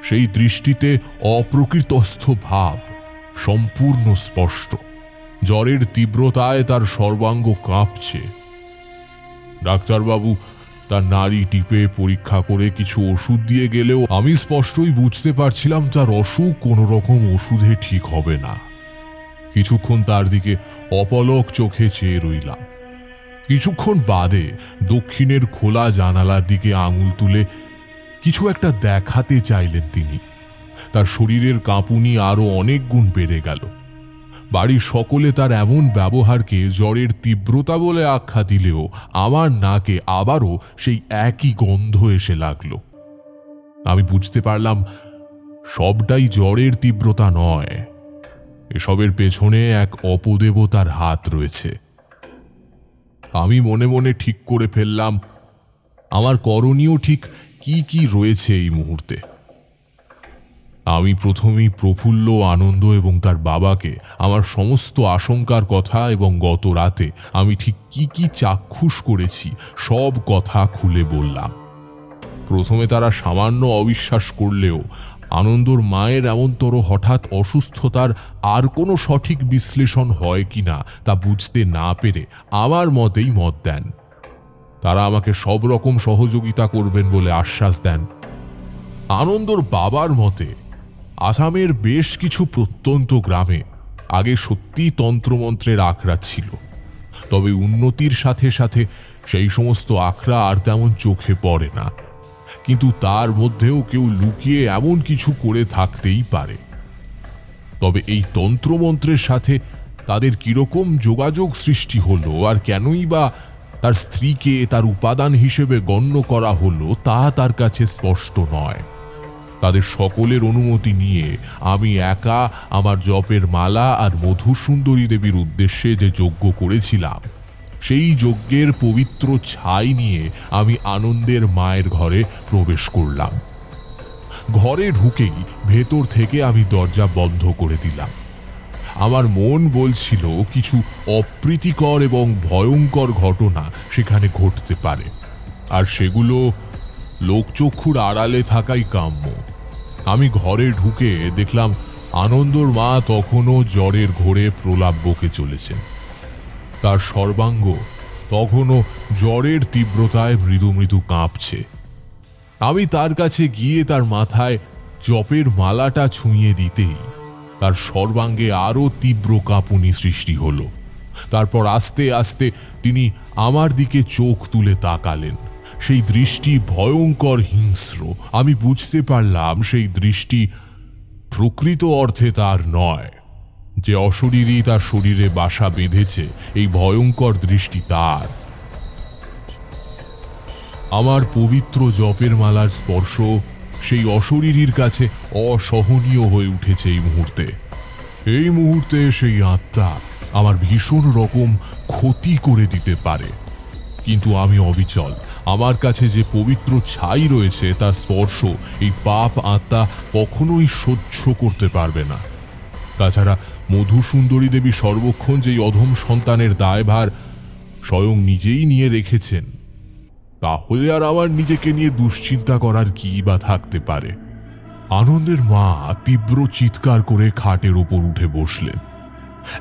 সেই দৃষ্টিতে অপ্রকৃতস্থ ভাব সম্পূর্ণ স্পষ্ট। জ্বরের তীব্রতায় তার সর্বাঙ্গ কাঁপছে। ডাক্তারবাবু তার নাড়ি টিপে পরীক্ষা করে কিছু ওষুধ দিয়ে গেলেও আমি স্পষ্টই বুঝতে পারছিলাম তার অসুখ কোনো রকম ওষুধে ঠিক হবে না। কিছুক্ষণ তার দিকে অপলক চোখে চেয়ে রইলাম। কিছুক্ষণ বাদে দক্ষিণের খোলা জানালার দিকে আঙুল তুলে কিছু একটা দেখাতে চাইলেন তিনি। তার শরীরের কাঁপুনি আরো অনেক গুণ বেড়ে গেল। বাড়ির সকলে তার এমন ব্যবহারকে জ্বরের তীব্রতা বলে আখ্যা দিলেও আমার নাকে আবারও সেই একই গন্ধ এসে লাগলো। আমি বুঝতে পারলাম সবটাই জ্বরের তীব্রতা নয়, এসবের পেছনে এক অপদেবতার হাত রয়েছে। আমি মনে মনে ঠিক করে ফেললাম আমার করণীয় ঠিক কি কি রয়েছে এই মুহূর্তে। আমি প্রথমেই প্রফুল্ল, আনন্দ এবং তার বাবাকে আমার সমস্ত আশঙ্কার কথা এবং গত রাতে আমি ঠিক কি কি চাক্ষুষ করেছি সব কথা খুলে বললাম। প্রথমে তারা সামান্য অবিশ্বাস করলেও আনন্দর মায়ের এমনতর হঠাৎ অসুস্থতার আর কোনো সঠিক বিশ্লেষণ হয় কিনা তা বুঝতে না পেরে আমার মতেই মত দেন। তারা আমাকে সব রকম সহযোগিতা করবেন বলে আশ্বাস দেন। আনন্দর বাবার মতে আসামের বেশ কিছু প্রত্যন্ত গ্রামে আগে সত্যিই তন্ত্রমন্ত্রের আখড়া ছিল, তবে উন্নতির সাথে সাথে সেই সমস্ত আখড়া আর তেমন চোখে পড়ে না। কিন্তু তার মধ্যেও কেউ লুকিয়ে এমন কিছু করে থাকতেই পারে। তবে এই তন্ত্রমন্ত্রের সাথে তাদের কিরকম যোগাযোগ সৃষ্টি হলো আর কেনই বা তার স্ত্রীকে তার উপাদান হিসেবে গণ্য করা হলো তা তার কাছে স্পষ্ট নয়। তাদের সকলের অনুমতি নিয়ে আমি একা আমার জপের মালা আর মধুসুন্দরী দেবীর উদ্দেশ্যে যে যজ্ঞ করেছিলাম সেই যজ্ঞের পবিত্র ছাই নিয়ে আমি আনন্দের মায়ের ঘরে প্রবেশ করলাম। ঘরে ঢুকেই ভেতর থেকে আমি দরজা বন্ধ করে দিলাম। আমার মন বলছিল কিছু অপ্রীতিকর এবং ভয়ঙ্কর ঘটনা সেখানে ঘটতে পারে, আর সেগুলো লোকচক্ষুর আড়ালে থাকাই কাম্য। আমি ঘরে ঢুকে দেখলাম আনন্দর মা তখনও জ্বরের ঘোরে প্রলাপ বকে চলেছেন। তার সর্বাঙ্গ তখনও জ্বরের তীব্রতায় মৃদু মৃদু কাঁপছে। আমি তার কাছে গিয়ে তার মাথায় জপের মালাটা ছুঁয়ে দিতেই তার সর্বাঙ্গে আরও তীব্র কাঁপুনি সৃষ্টি হলো। তারপর আস্তে আস্তে তিনি আমার দিকে চোখ তুলে তাকালেন। সেই দৃষ্টি ভয়ঙ্কর হিংস্র। আমি বুঝতে পারলাম সেই দৃষ্টি প্রকৃত অর্থে তার নয়। যে অশরীরী তার শরীরে বাসা বেঁধেছে এই ভয়ঙ্কর দৃষ্টি তার। আমার পবিত্র জপের মালার স্পর্শ সেই অশরীরীর কাছে অসহনীয় হয়ে উঠেছে এই মুহূর্তে সেই আত্মা আমার ভীষণ রকম ক্ষতি করে দিতে পারে, কিন্তু আমি অবিচল। আমার কাছে যে পবিত্র ছাই রয়েছে তার স্পর্শ এই পাপ আত্মা কখনোই সহ্য করতে পারবে না। তাছাড়া মধুসুন্দরী দেবী সর্বক্ষণ যেই অধম সন্তানের দায়ভার স্বয়ং নিজেই নিয়ে রেখেছেন, তাহলে আর আমার নিজেকে নিয়ে দুশ্চিন্তা করার কি বা থাকতে পারে। আনন্দের মা তীব্র চিৎকার করে খাটের ওপর উঠে বসলেন।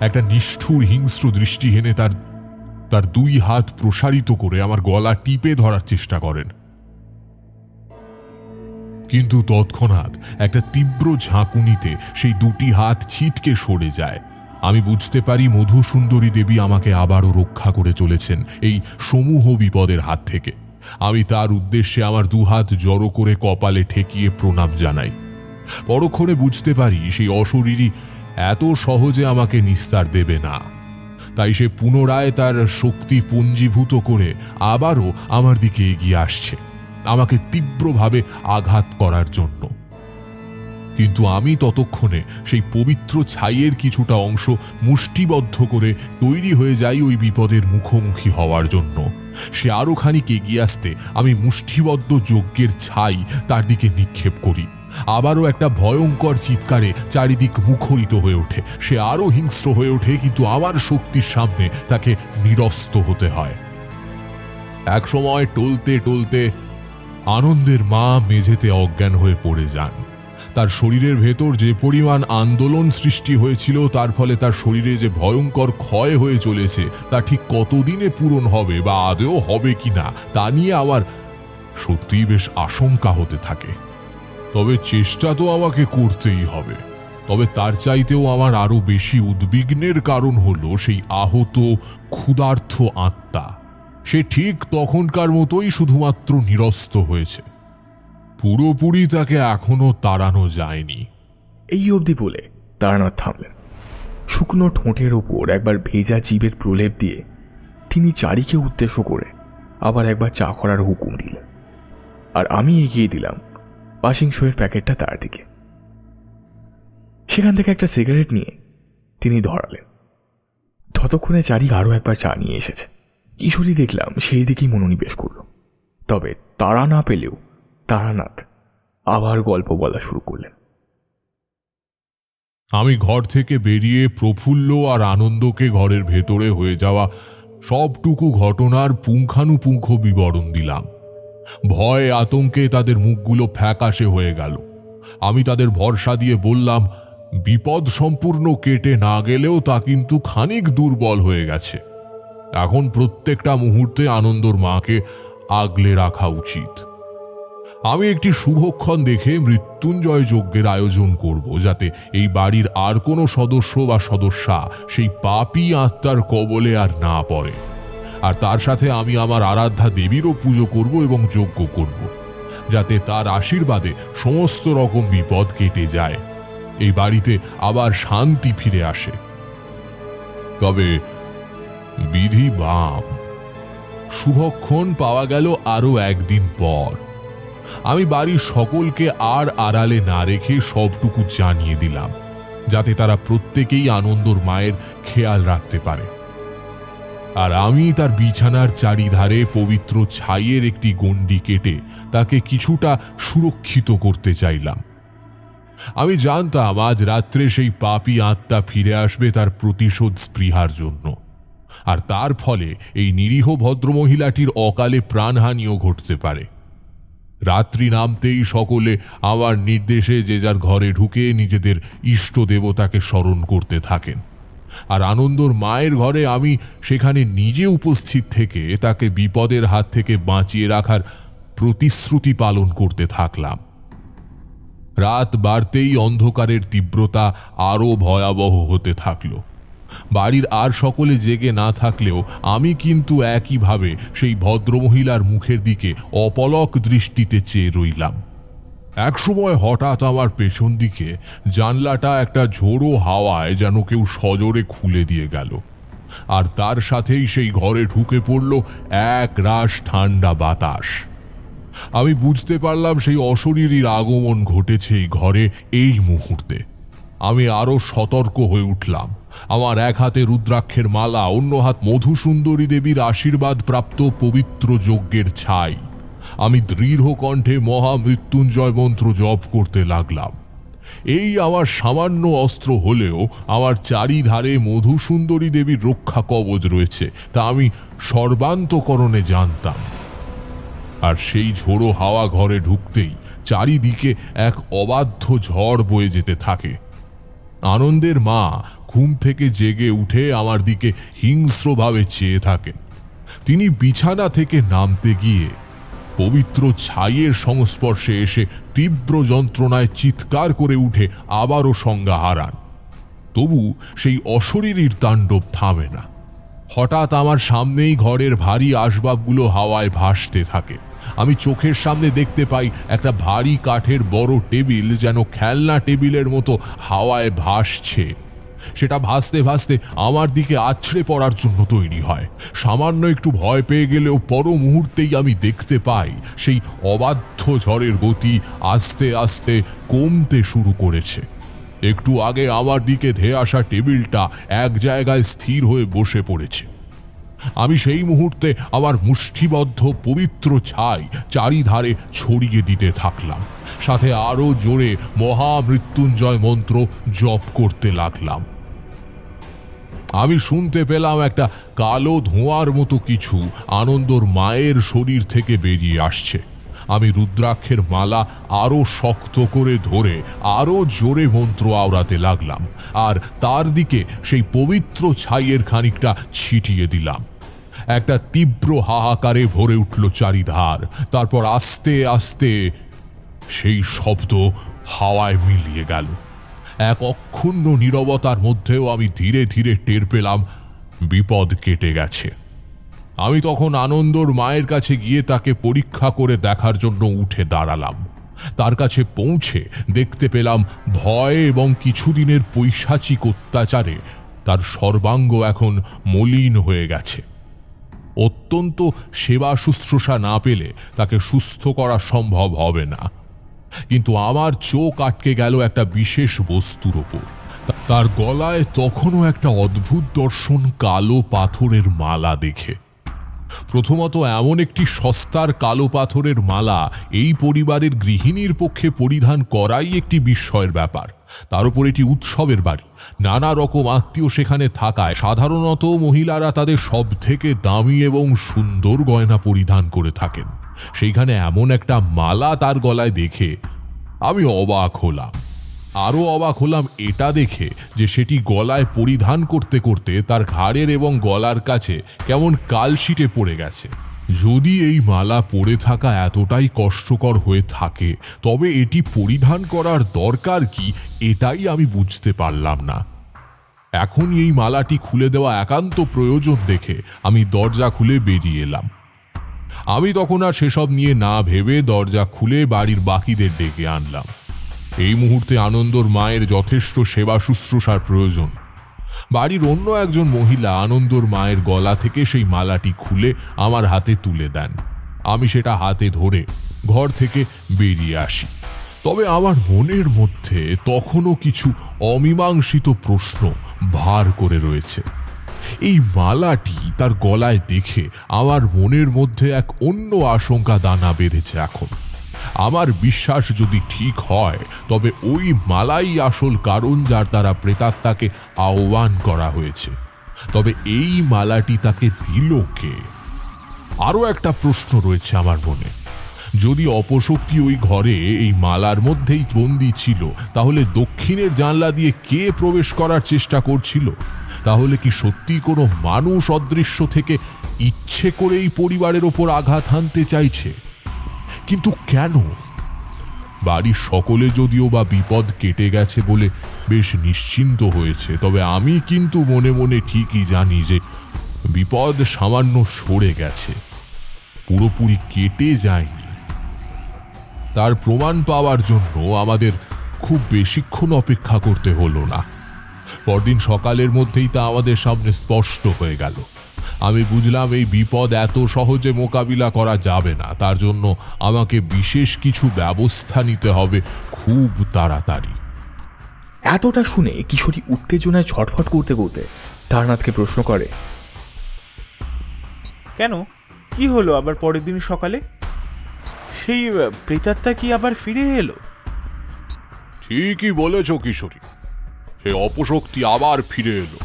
একটা নিষ্ঠুর হিংস্র দৃষ্টি হেনে তার দুই হাত প্রসারিত করে আমার গলা টিপে ধরার চেষ্টা করেন, কিন্তু তৎক্ষণাৎ একটা তীব্র ঝাঁকুনিতে সেই দুটি হাত ছিটকে সরে যায়। আমি বুঝতে পারি মধুসুন্দরী দেবী আমাকে আবারও রক্ষা করে চলেছেন এই সমূহ বিপদের হাত থেকে। আমি তার উদ্দেশ্যে আমার দুহাত জড়ো করে কপালে ঠেকিয়ে প্রণাম জানাই। পরক্ষণে বুঝতে পারি সেই অশরীরী এত সহজে আমাকে নিস্তার দেবে না। তাই সে পুনরায় তার শক্তি পুঞ্জীভূত করে আবারও আমার দিকে এগিয়ে আসছে, আমাকে তীব্রভাবে আঘাত করার জন্য। কিন্তু আমি ততক্ষণে সেই পবিত্র ছাইয়ের কিছুটা অংশ মুষ্টিবদ্ধ করে তৈরি হয়ে যাই ওই বিপদের মুখোমুখি হওয়ার জন্য। সে আরো খানিক এগিয়ে আসতে আমি মুষ্টিবদ্ধ যজ্ঞের ছাই তার দিকে নিক্ষেপ করি। আবারও একটা ভয়ঙ্কর চিৎকারে চারিদিক মুখরিত হয়ে ওঠে। সে আরো হিংস্র হয়ে ওঠে, কিন্তু আমার শক্তির সামনে তাকে নিরস্ত হতে হয়। এক সময় টলতে টলতে আনন্দের মা মেঝেতে অজ্ঞান হয়ে পড়ে যান। তার শরীরের ভেতর যে পরিমাণ আন্দোলন সৃষ্টি হয়েছিল, তার ফলে তার শরীরে যে ভয়ঙ্কর ক্ষয় হয়ে চলেছে তা ঠিক কতদিনে পূরণ হবে বা আদৌ হবে কিনা তা নিয়ে আমার সত্যিই বেশ আশঙ্কা হতে থাকে। তবে চেষ্টা তো আমাকে করতেই হবে। তবে তার চাইতেও আমার আরো বেশি উদ্বিগ্নের কারণ হলো সেই আহত ক্ষুধার্ত আত্মা। সে ঠিক তখনকার মতোই শুধুমাত্র নিরস্ত হয়েছে, পুরোপুরি তাকে এখনো তাড়ানো যায়নি। এই অবধি বলে তারানাথ থামলেন। শুকনো ঠোঁটের ওপর একবার ভেজা জীবের প্রলেপ দিয়ে তিনি চারিকে উদ্দেশ্য করে আবার একবার চা করার হুকুম দিলেন, আর আমি এগিয়ে দিলাম পাসিং শোয়ের প্যাকেটটা তার দিকে। সেখান থেকে একটা সিগারেট নিয়ে তিনি ধরালেন। ততক্ষণে চারি আরও একবার চা নিয়ে এসেছে। কিশোরী দেখলাম সেই দিকেই মনোনিবেশ করল। তবে তারা না পেলেও তারানাথ আবার গল্প বলা শুরু করলেন। আমি ঘর থেকে বেরিয়ে প্রফুল্ল আর আনন্দকে ঘরের ভেতরে হয়ে যাওয়া সবটুকু ঘটনার পুঙ্খানুপুঙ্খ বিবরণ দিলাম। ভয় আতঙ্কে তাদের মুখগুলো ফ্যাকাশে হয়ে গেল। আমি তাদের ভরসা দিয়ে বললাম, বিপদ সম্পূর্ণ কেটে না গেলেও তা কিন্তু খানিক দুর্বল হয়ে গেছে। এখন প্রত্যেকটা মুহূর্তে আনন্দর মাকে আগলে রাখা উচিত। আমি একটি শুভক্ষণ দেখে মৃত্যুঞ্জয় যজ্ঞের আয়োজন করব, যাতে এই বাড়ির আর কোনো সদস্য বা সদস্যা সেই পাপী আত্মার কবলে আর না পড়ে। আর তার সাথে আমি আমার আরাধ্যা দেবীরও পুজো করব এবং যজ্ঞ করব। যাতে তার আশীর্বাদে সমস্ত রকম বিপদ কেটে যায়, এই বাড়িতে আবার শান্তি ফিরে আসে। তবে বিধি বাম। শুভক্ষণ পাওয়া গেল আরো একদিন পর। আমি বাড়ির সকলকে আর আড়ালে না রেখে সবটুকু জানিয়ে দিলাম, যাতে তারা প্রত্যেকেই আনন্দর মায়ের খেয়াল রাখতে পারে। আর আমি তার বিছানার চারিধারে পবিত্র ছাইয়ের একটি গণ্ডি কেটে তাকে কিছুটা সুরক্ষিত করতে চাইলাম। আমি জানতাম আজ রাত্রে সেই পাপী আত্মা ফিরে আসবে তার প্রতিশোধ স্পৃহার জন্য, আর তার ফলে এই নিরীহ ভদ্রমহিলাটির অকালে প্রাণহানিও ঘটতে পারে। রাত্রি নামতেই সকলে আমার নির্দেশে যে যার ঘরে ঢুকে নিজেদের ইষ্ট দেবতাকে স্মরণ করতে থাকেন, আর আনন্দর মায়ের ঘরে আমি সেখানে নিজে উপস্থিত থেকে তাকে বিপদের হাত থেকে বাঁচিয়ে রাখার প্রতিশ্রুতি পালন করতে থাকলাম। রাত বাড়তেই অন্ধকারের তীব্রতা আরও ভয়াবহ হতে থাকল। বাড়ির আর সকলে জেগে না থাকলেও আমি কিন্তু একইভাবে সেই ভদ্রমহিলার মুখের দিকে অপলক দৃষ্টিতে চেয়ে রইলাম। একসময় হঠাৎ আমার পেছন দিকে জানলাটা একটা ঝোড়ো হাওয়ায় যেন কেউ সজোরে খুলে দিয়ে গেল, আর তার সাথেই সেই ঘরে ঢুকে পড়ল এক রাশ ঠান্ডা বাতাস। আমি বুঝতে পারলাম সেই অশরীরীর আগমন ঘটেছে এই ঘরে এই মুহূর্তে। আমি আরো সতর্ক হয়ে উঠলাম। আমার এক হাতে রুদ্রাক্ষের মালা, অন্য হাত মধুসুন্দরী দেবীর আশীর্বাদ প্রাপ্ত পবিত্র যজ্ঞের ছাই। আমি দৃঢ় কণ্ঠে মহামৃত্যুঞ্জয় মন্ত্র জপ করতে লাগলাম। এই আমার সামান্য অস্ত্র হলেও আমার চারিধারে মধুসুন্দরী দেবীর রক্ষা কবচ রয়েছে, তা আমি সর্বান্তকরণে জানতাম। আর সেই ঝোড়ো হাওয়া ঘরে ঢুকতেই চারিদিকে এক অবাধ্য ঝড় বয়ে যেতে থাকে। আনন্দের মা ঘুম থেকে জেগে উঠে আমার দিকে হিংস্রভাবে চেয়ে থাকেন। তিনি বিছানা থেকে নামতে গিয়ে পবিত্র ছাইয়ের সংস্পর্শে এসে তীব্র যন্ত্রণায় চিৎকার করে উঠে আবারও সংজ্ঞা হারান। তবু সেই অশরীরীর তাণ্ডব থামে না। হঠাৎ আমার সামনেই ঘরের ভারী আসবাবগুলো হাওয়ায় ভাসতে থাকে। আমি চোখের সামনে দেখতে পাই একটা ভারী কাঠের বড় টেবিল যেন খেলনা টেবিলের মতো হাওয়ায় ভাসছে। সেটা ভাসতে ভাসতে আমার দিকে আছড়ে পড়ার জন্য তৈরি হয়। সামান্য একটু ভয় পেয়ে গেলেও পর মুহূর্তেই আমি দেখতে পাই সেই অবাধ্য ঝড়ের গতি আস্তে আস্তে কমতে শুরু করেছে। একটু আগে আমার দিকে ধেয়ে আসা টেবিলটা এক জায়গায় স্থির হয়ে বসে পড়েছে। আমি সেই মুহূর্তে আমার মুষ্টিবদ্ধ পবিত্র ছাই চারিধারে ছড়িয়ে দিতে থাকলাম, সাথে আরো জোরে মহামৃত্যুঞ্জয় মন্ত্র জপ করতে লাগলাম। আমি শুনতে পেলাম একটা কালো ধোঁয়ার মতো কিছু আনন্দর মায়ের শরীর থেকে বেরিয়ে আসছে। আমি রুদ্রাক্ষের মালা আরো শক্ত করে ধরে আরো জোরে মন্ত্র আওড়াতে লাগলাম, আর তার দিকে সেই পবিত্র ছাইয়ের খানিকটা ছিটিয়ে দিলাম। একটা তীব্র হাহাকারে ভরে উঠল চারিধার। তারপর আস্তে আস্তে সেই শব্দ হাওয়ায় মিলিয়ে গেল। এক অক্ষুণ্ণ নীরবতার মধ্যেও আমি ধীরে ধীরে টের পেলাম বিপদ কেটে গেছে। আমি তখন আনন্দর মায়ের কাছে গিয়ে তাকে পরীক্ষা করে দেখার জন্য উঠে দাঁড়ালাম। তার কাছে পৌঁছে দেখতে পেলাম ভয় এবং কিছুদিনের পৈশাচিক অত্যাচারে তার সর্বাঙ্গ এখন মলিন হয়ে গেছে। অত্যন্ত সেবা শুশ্রূষা না পেলে তাকে সুস্থ করা সম্ভব হবে না। কিন্তু আমার চোখ আটকে গেল একটা বিশেষ বস্তুর ওপর। তার গলায় তখনও একটা অদ্ভুত দর্শন কালো পাথরের মালা দেখে। প্রথমত এমন একটি সস্তার কালো পাথরের মালা এই পরিবারের গৃহিণীর পক্ষে পরিধান করাই একটি বিস্ময়ের ব্যাপার। তার উপর এটি উৎসবের বাড়ি, নানা রকম আত্মীয় সেখানে থাকায় সাধারণত মহিলারা তাদের সব থেকে দামি এবং সুন্দর গয়না পরিধান করে থাকেন। সেইখানে এমন একটা মালা তার গলায় দেখে আমি অবাক হলাম। আরও অবাক হলাম এটা দেখে যে সেটি গলায় পরিধান করতে করতে তার ঘাড়ের এবং গলার কাছে কেমন কালশিটে পড়ে গেছে। যদি এই মালা পরে থাকা এতটাই কষ্টকর হয়ে থাকে, তবে এটি পরিধান করার দরকার কি এটাই আমি বুঝতে পারলাম না। এখন এই মালাটি খুলে দেওয়া একান্ত প্রয়োজন দেখে আমি দরজা খুলে বেরিয়ে এলাম। আমি তখন আর সেসব নিয়ে না ভেবে দরজা খুলে বাড়ির বাকিদের ডেকে আনলাম। এই মুহূর্তে আনন্দর মায়ের যথেষ্ট সেবা শুশ্রূষার প্রয়োজন। বাড়ির অন্য একজন মহিলা আনন্দর মায়ের গলা থেকে সেই মালাটি খুলে আমার হাতে তুলে দেন। আমি সেটা হাতে ধরে ঘর থেকে বেরিয়ে আসি। তবে আমার মনের মধ্যে তখনও কিছু অমীমাংসিত প্রশ্ন ভার করে রয়েছে। এই মালাটি তার গলায় দেখে আমার মনের মধ্যে এক অন্য আশঙ্কা দানা বেঁধেছে। এখন আমার বিশ্বাস যদি ঠিক হয়, তবে ওই মালাই আসল কারণ যার দ্বারা প্রেতাত্মাকে আহ্বান করা হয়েছে। তবে এই মালাটি তাকে দিল কে? আরও একটা প্রশ্ন রয়েছে আমার মনে। যদি অপশক্তি ওই ঘরে এই মালার মধ্যেই বন্দী ছিল, তাহলে দক্ষিণের জানলা দিয়ে কে প্রবেশ করার চেষ্টা করছিল? তাহলে কি সত্যি কোনো মানুষ অদৃশ্য থেকে ইচ্ছে করেই পরিবারের ওপর আঘাত হানতে চাইছে? কিন্তু কেন? বাড়ির সকলে যদিও বা বিপদ কেটে গেছে বলে বেশ নিশ্চিন্ত হয়েছে, তবে আমি কিন্তু মনে মনে ঠিকই জানি যে বিপদ সামান্য সরে গেছে, পুরোপুরি কেটে যায়নি। তার প্রমাণ পাওয়ার জন্য আমাদের খুব বেশিক্ষণ অপেক্ষা করতে হলো না। পরদিন সকালের মধ্যেই তা আমাদের সামনে স্পষ্ট হয়ে গেল। আমি বুঝলাম এই বিপদ এত সহজে মোকাবিলা করা যাবে না। তার জন্য আমাকে বিশেষ কিছু ব্যবস্থা নিতে হবে খুব তাড়াতাড়ি। এতটা শুনে কিশোরী উত্তেজনায় ছটফট করতে করতে তারানাথকে প্রশ্ন করে, কেন, কি হলো আবার পরের দিন সকালে? সেই প্রেতাত্মা কি আবার ফিরে এলো? ঠিকই বলেছ কিশোরী, সে অপশক্তি আবার ফিরে এলো।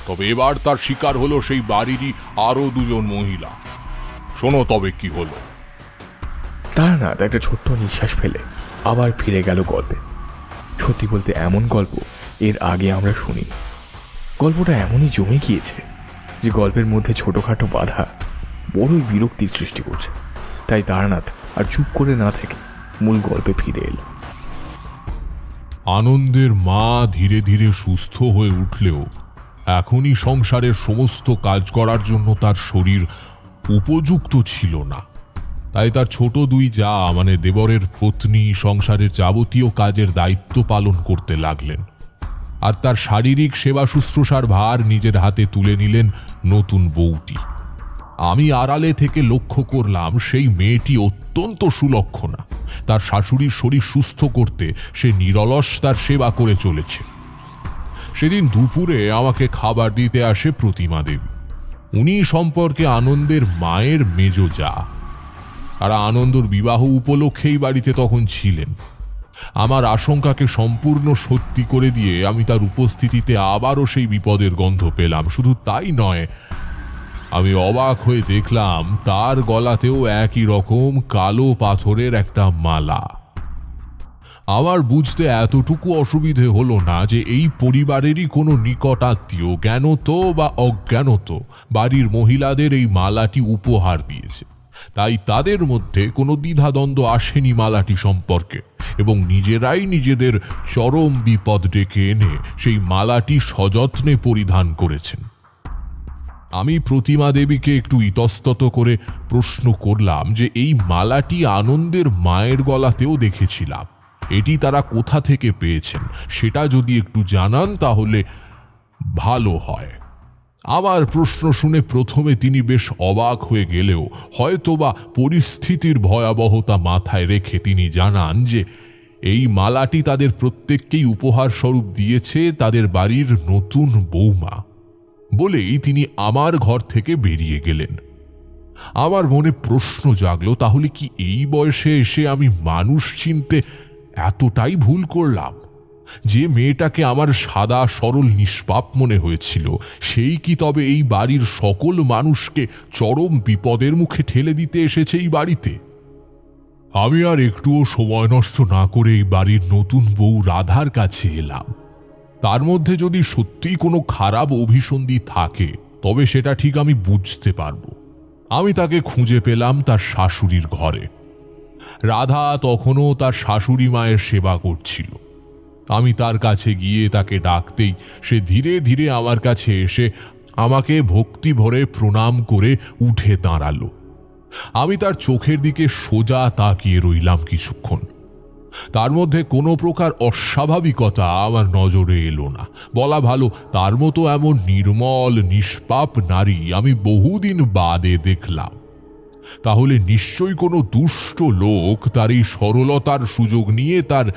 তবে এবার তার শিকার হলো সেই বাড়িরই আরো দুজন মহিলা। শোনো তবে কি হলো। তারানাথ একটা ছোট্ট নিঃশ্বাস ফেলে আবার ফিরে গেল গল্পে। সত্যি বলতে এমন গল্প এর আগে আমরা শুনিনি। গল্পটা এমনই জমে গিয়েছে যে গল্পের মধ্যে ছোটোখাটো বাধা বড়ই বিরক্তির সৃষ্টি করছে। তাই তারানাথ আর চুপ করে না থেকে মূল গল্পে ফিরে এলো। আনন্দের মা ধীরে ধীরে সুস্থ হয়ে উঠলেও এখনই সংসারের সমস্ত কাজ করার জন্য তার শরীর উপযুক্ত ছিল না। তাই তার ছোট দুই জা মানে দেবরের পত্নী সংসারের যাবতীয় কাজের দায়িত্ব পালন করতে লাগলেন। আর তার শারীরিক সেবা শুশ্রূষার ভার নিজের হাতে তুলে নিলেন নতুন বউটি। আমি আড়ালে থেকে লক্ষ্য করলাম সেই মেয়েটি অত্যন্ত সুলক্ষণা। তার শাশুড়ির শরীর সুস্থ করতে সে নিরলস তার সেবা করে চলেছে। সেদিন দুপুরে আমাকে খাবার দিতে আসে প্রতিমা দেবী। উনি সম্পর্কে আনন্দের মায়ের মেজ জা। তারা আনন্দর বিবাহ উপলক্ষেই বাড়িতে তখন ছিলেন। আমার আশঙ্কাকে সম্পূর্ণ সত্যি করে দিয়ে আমি তার উপস্থিতিতে আবারও সেই বিপদের গন্ধ পেলাম। শুধু তাই নয়, আমি অবাক হয়ে দেখলাম তার গলাতেও একই রকম কালো পাথরের একটা মালা। আমার বুঝতে এতটুকু অসুবিধে হলো না যে এই পরিবারেরই কোনো নিকটাত্মীয় জ্ঞানত বা অজ্ঞানত বাড়ির মহিলাদের এই মালাটি উপহার দিয়েছে। তাই তাদের মধ্যে কোনো দ্বিধাদ্বন্দ্ব আসেনি মালাটি সম্পর্কে, এবং নিজেরাই নিজেদের চরম বিপদ ডেকে এনে সেই মালাটি সযত্নে পরিধান করেছেন। আমি প্রতিমা দেবীকে একটু ইতস্তত করে প্রশ্ন করলাম যে এই মালাটি আনন্দের মায়ের গলাতেও দেখেছিলাম। এটি তারা কোথা থেকে পেয়েছেন সেটা যদি একটু জানান তাহলে ভালো হয়। আমার প্রশ্ন শুনে প্রথমে তিনি বেশ অবাক হয়ে গেলেও হয়তোবা পরিস্থিতির ভয়াবহতা মাথায় রেখে তিনি জানান যে এই মালাটি তাদের প্রত্যেককেই উপহার স্বরূপ দিয়েছে তাদের বাড়ির নতুন বৌমা। বলেই তিনি আমার ঘর থেকে বেরিয়ে গেলেন। আমার মনে প্রশ্ন জাগলো, তাহলে কি এই বয়সে এসে আমি মানুষ চিনতে এতটাই ভুল করলাম? যে মেয়েটাকে আমার সাদা সরল নিষ্পাপ মনে হয়েছিল, সেই কি তবে এই বাড়ির সকল মানুষকে চরম বিপদের মুখে ঠেলে দিতে এসেছে এই বাড়িতে? আমি আর একটুও সময় নষ্ট না করে এই বাড়ির নতুন বউ রাধার কাছে এলাম। তার মধ্যে যদি সত্যিই কোনো খারাপ অভিসন্ধি থাকে তবে সেটা ঠিক আমি বুঝতে পারবো। আমি তাকে খুঁজে পেলাম তার শাশুড়ির ঘরে। রাধা তখনও তার শাশুড়ি মায়ের সেবা করছিল। আমি তার কাছে গিয়ে তাকে ডাকতেই সে ধীরে ধীরে আমার কাছে এসে আমাকে ভক্তি ভরে প্রণাম করে উঠে দাঁড়ালো। আমি তার চোখের দিকে সোজা তাকিয়ে রইলাম কিছুক্ষণ। তার মধ্যে কোনো প্রকার অস্বাভাবিকতা আমার নজরে এলো না। বলা ভালো, তার মতো এমন নির্মল নিষ্পাপ নারী আমি বহুদিন বাদে দেখলাম। তাহলে নিশ্চয়ই কোনো দুষ্ট লোক তার এই সরলতার সুযোগ নিয়ে তার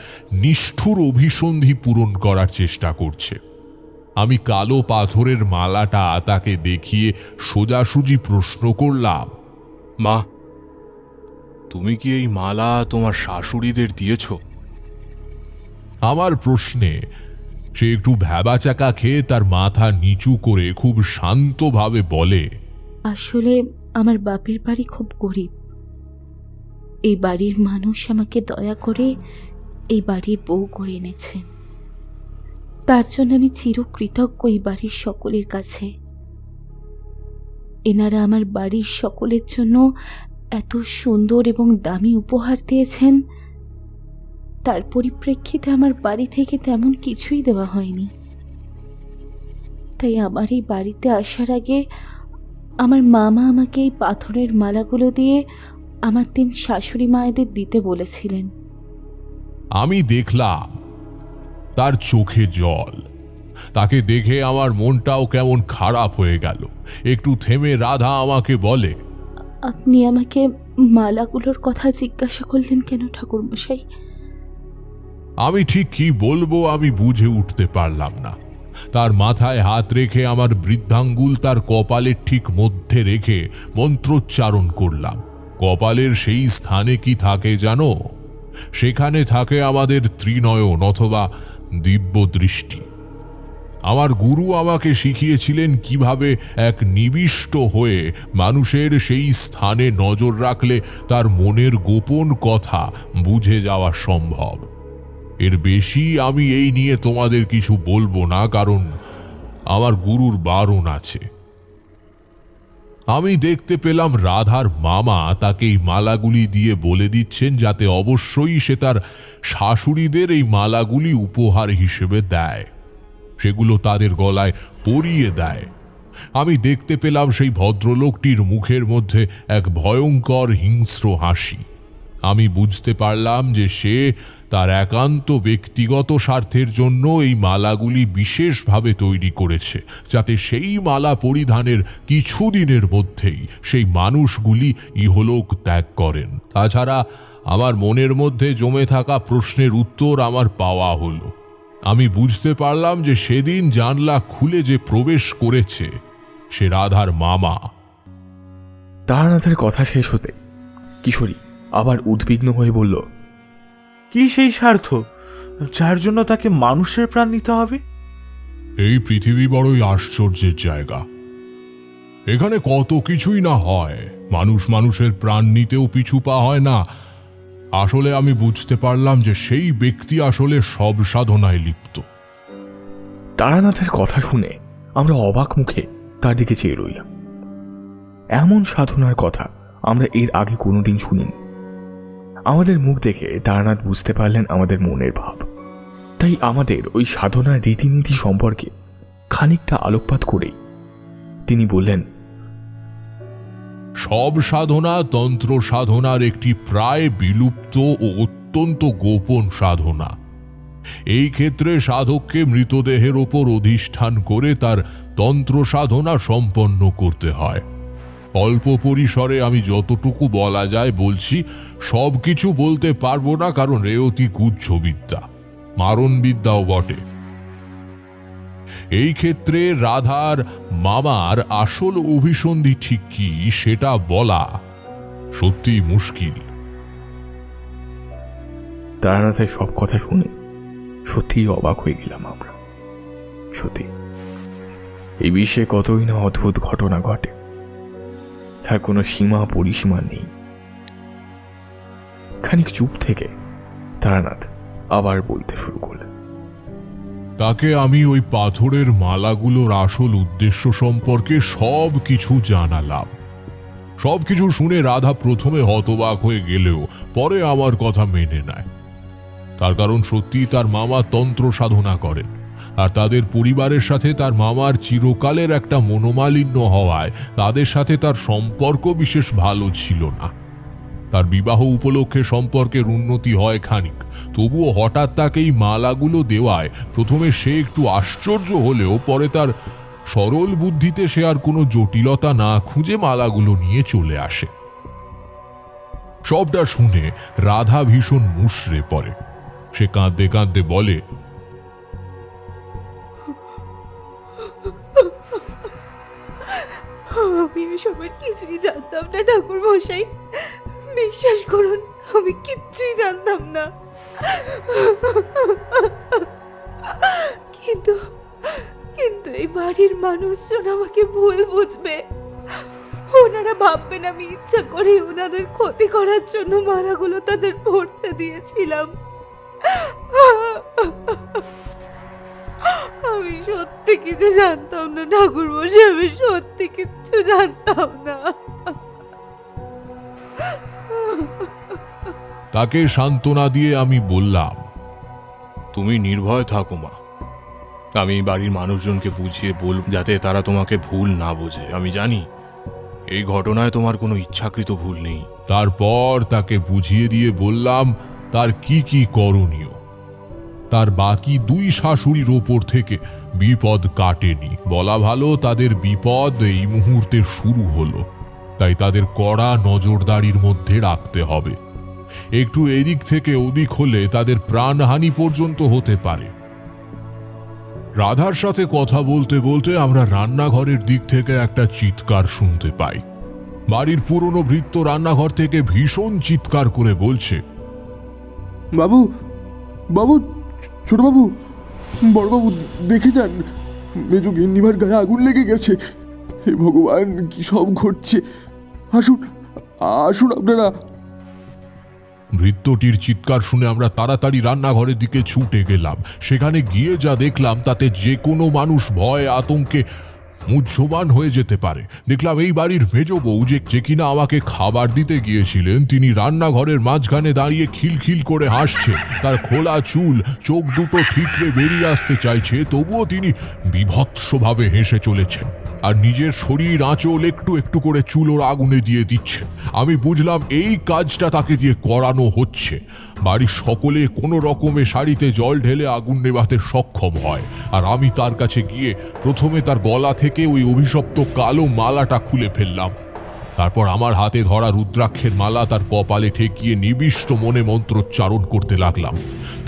নিষ্ঠুর অভিসন্ধি পূরণ করার চেষ্টা করছে। আমি কালো পাথরের মালাটা তাকে দেখিয়ে সোজাসুজি প্রশ্ন করলাম, মা, তুমি কি এই মালা তোমার শাশুড়িদের দিয়েছ? আমার প্রশ্নে সে একটু ভ্যাবাচাকা খেয়ে তার মাথা নিচু করে খুব শান্তভাবে বলে, আসলে আমার বাপের বাড়ি খুব গরিব। এই বাড়ির মানুষ আমাকে দয়া করে এই বাড়ির বউ করে এনেছেন। তার জন্য আমি চিরকৃতজ্ঞ এই বাড়ির সকলের কাছে। এনারা আমার বাড়ির সকলের জন্য এত সুন্দর এবং দামি উপহার দিয়েছেন, তার পরিপ্রেক্ষিতে আমার বাড়ি থেকে তেমন কিছুই দেওয়া হয়নি। তাই আমার এই বাড়িতে আসার আগে আমার মামা আমাকে এই পাথরের মালাগুলো দিয়ে আমার 3 শাশুড়ি মায়েদের দিতে বলেছিলেন। আমি দেখলাম তার চোখে জল। তাকে দেখে আমার মনটাও কেমন খারাপ হয়ে গেল। একটু থেমে রাধা আমাকে বলে, আপনি আমাকে মালাগুলোর কথা জিজ্ঞাসা করলেন কেন ঠাকুরমশাই? আমি ঠিক কি বলবো আমি বুঝে উঠতে পারলাম না। তার মাথায় হাত রেখে আমার বৃদ্ধাঙ্গুল তার কপালের ঠিক মধ্যে রেখে মন্ত্রোচ্চারণ করলাম। কপালের সেই স্থানে কি থাকে জানো? সেখানে থাকে আমাদের ত্রিনয়ন অথবা দিব্য দৃষ্টি। আমার গুরু আমাকে শিখিয়েছিলেন কিভাবে এক নিবিষ্ট হয়ে মানুষের সেই স্থানে নজর রাখলে তার মনের গোপন কথা বুঝে যাওয়া সম্ভব। এর বেশি আমি এই নিয়ে তোমাদের কিছু বলবো না, কারণ আমার গুরুর বারণ আছে। আমি দেখতে পেলাম রাধার মামা তাকে এই মালাগুলি দিয়ে বলে দিচ্ছেন যাতে অবশ্যই সে তার শাশুড়িদের এই মালাগুলি উপহার হিসেবে দেয়, সেগুলো তাদের গলায় পরিয়ে দেয়। আমি দেখতে পেলাম সেই ভদ্রলোকটির মুখের মধ্যে এক ভয়ঙ্কর হিংস্র হাসি। আমি বুঝতে পারলাম যে সে তার একান্ত ব্যক্তিগত স্বার্থের জন্য এই মালাগুলি বিশেষভাবে তৈরি করেছে, যাতে সেই মালা পরিধানের কিছুদিনের মধ্যেই সেই মানুষগুলি ইহলোক ত্যাগ করেন। তাছাড়া আমার মনের মধ্যে জমে থাকা প্রশ্নের উত্তর আমার পাওয়া হলো। আমি বুঝতে পারলাম যে সেদিন জানলা খুলে যে প্রবেশ করেছে সে রাধার মামা। তারানাথের কথা শেষ হতে কিশোরী আবার উদ্বিগ্ন হয়ে বলল, কি সেই স্বার্থ যার জন্য তাকে মানুষের প্রাণ নিতে হবে? এই পৃথিবী বড়ই আশ্চর্যের জায়গা। এখানে কত কিছুই না হয়, মানুষ মানুষের প্রাণ নিতেও পিছু পা হয় না। আসলে আমি বুঝতে পারলাম যে সেই ব্যক্তি আসলে সব সাধনায় লিপ্ত। তারানাথের কথা শুনে আমরা অবাক মুখে তার দিকে চেয়ে রইলাম। এমন সাধনার কথা আমরা এর আগে কোনোদিন শুনিনি। আমাদের মুখ দেখে তারানাথ বুঝতে পারলেন আমাদের মনের ভাব। তাই আমাদের ওই সাধনার রীতিনীতি সম্পর্কে খানিকটা আলোকপাত করেই তিনি বললেন, সব সাধনা তন্ত্র সাধনার একটি প্রায় বিলুপ্ত ও অত্যন্ত গোপন সাধনা। এই ক্ষেত্রে সাধককে মৃতদেহের ওপর অধিষ্ঠান করে তার তন্ত্র সাধনা সম্পন্ন করতে হয়। অল্প পরিসরে আমি যতটুকু বলা যায় বলছি, সব কিছু বলতে পারবো না, কারণ এ অতি গুহ্য বিদ্যা, মারণ বিদ্যাও বটে। এই ক্ষেত্রে রাধার মামার আসল অভিসন্ধি ঠিক কি সেটা বলা সত্যি মুশকিল। তারানাথের সব কথা শুনে সত্যিই অবাক হয়ে গেলাম আমরা। সত্যি এই বিশ্বে কতই না অদ্ভুত ঘটনা ঘটে, তার কোনো সীমা পরিসীমা নেই। খানিক চুপ থেকে তারানাথ আবার বলতে শুরু করলেন, তাকে আমি ওই পাথরের মালাগুলোর আসল উদ্দেশ্য সম্পর্কে সব কিছু জানালাম। সবকিছু শুনে রাধা প্রথমে হতবাক হয়ে গেলেও পরে আমার কথা মেনে নেয়। তার কারণ সত্যি তার মামা তন্ত্র সাধনা করেন। আর তাদের পরিবারের সাথে তার মামার চিরকালের একটা মনোমালিন্য হওয়ায় তাদের সাথে তার সম্পর্ক বিশেষ ভালো ছিল না। তার বিবাহ উপলক্ষে সম্পর্কের উন্নতি হয় খানিক, তবুও হঠাৎ তাকে এই মালাগুলো দেওয়ায় প্রথমে সে একটু আশ্চর্য হলেও পরে তার সরল বুদ্ধিতে সে আর কোনো জটিলতা না খুঁজে মালাগুলো নিয়ে চলে আসে। সবটা শুনে রাধা ভীষণ মুষড়ে পড়ে। সে কাঁদতে কাঁদতে বলে, আমি এসবের কিছুই জানতাম না ঠাকুর মশাই, বিশ্বাস করুন আমি কিচ্ছুই জানতাম না। কিন্তু কিন্তু এই বাড়ির মানুষজন আমাকে ভুল বুঝবে, ওনারা ভাববেন আমি ইচ্ছা করে ওনাদের ক্ষতি করার জন্য মালাগুলো তাদের পড়তে দিয়েছিলাম। আমি সত্যি কিছু জানতাম না ঠাকুর মশাই, আমি সত্যি কিচ্ছু জানতাম না। তাকে সান্ত্বনা দিয়ে আমি বললাম, তুমি নির্ভয় থাকো মা, আমি এই বাড়ির মানুষজনকে বুঝিয়ে বলব যাতে তারা তোমাকে ভুল না বোঝে। আমি জানি এই ঘটনায় তোমার কোনো ইচ্ছাকৃত ভুল নেই। তারপর তাকে বুঝিয়ে দিয়ে বললাম তার কি কি করণীয়। তার বাকি দুই শাশুড়ির ওপর থেকে বিপদ কাটেনি, বলা ভালো তাদের বিপদ এই মুহূর্তে শুরু হলো, তাই তাদের কড়া নজরদারির মধ্যে রাখতে হবে। একটু এদিক থেকে ওদিক হলে তাদের প্রাণহানি পর্যন্ত হতে পারে। রাধার সাথে কথা বলতে বলতে আমরা রান্নাঘরের দিক থেকে একটা চিৎকার শুনতে পাই। বাড়ির পুরনো ভৃত্য রান্নাঘর থেকে ভীষণ চিৎকার করে বলছে, বাবু, বাবু, ছোট বাবু, বড়বাবু, দেখে যান, মেজো গিন্নিমার গায়ে আগুন লেগে গেছে। হে ভগবান, কি সব ঘটছে! আসুন, আসুন আপনারা। ভৃত্যটির চিৎকার শুনে আমরা তাড়াতাড়ি রান্নাঘরের দিকে ছুটে গেলাম। সেখানে গিয়ে যা দেখলাম তাতে যে কোনো মানুষ ভয়ে আতঙ্কে মুহ্যমান হয়ে যেতে পারে। দেখলাম এই বাড়ির মেজ বউ যে কিনা আমাকে খাবার দিতে গিয়েছিলেন, তিনি রান্নাঘরের মাঝখানে দাঁড়িয়ে খিলখিল করে হাসছে। তার খোলা চুল, চোখ দুটো ঠিকরে বেরিয়ে আসতে চাইছে, তবুও তিনি বীভৎসভাবে হেসে চলেছেন আর নিজের শরীর আঁচল একটু একটু করে চুলোর আগুনে দিয়ে দিচ্ছেন। আমি বুঝলাম এই কাজটা তাকে দিয়ে করানো হচ্ছে। বাড়ির সকলে কোনো রকমে শাড়িতে জল ঢেলে আগুন নেভাতে সক্ষম হয়, আর আমি তার কাছে গিয়ে প্রথমে তার গলা থেকে ওই অভিশপ্ত কালো মালাটা খুলে ফেললাম। তারপর আমার হাতে ধরা রুদ্রাক্ষের মালা তার কপালে ঠেকিয়ে নিবিষ্ট মনে মন্ত্রোচ্চারণ করতে লাগলাম।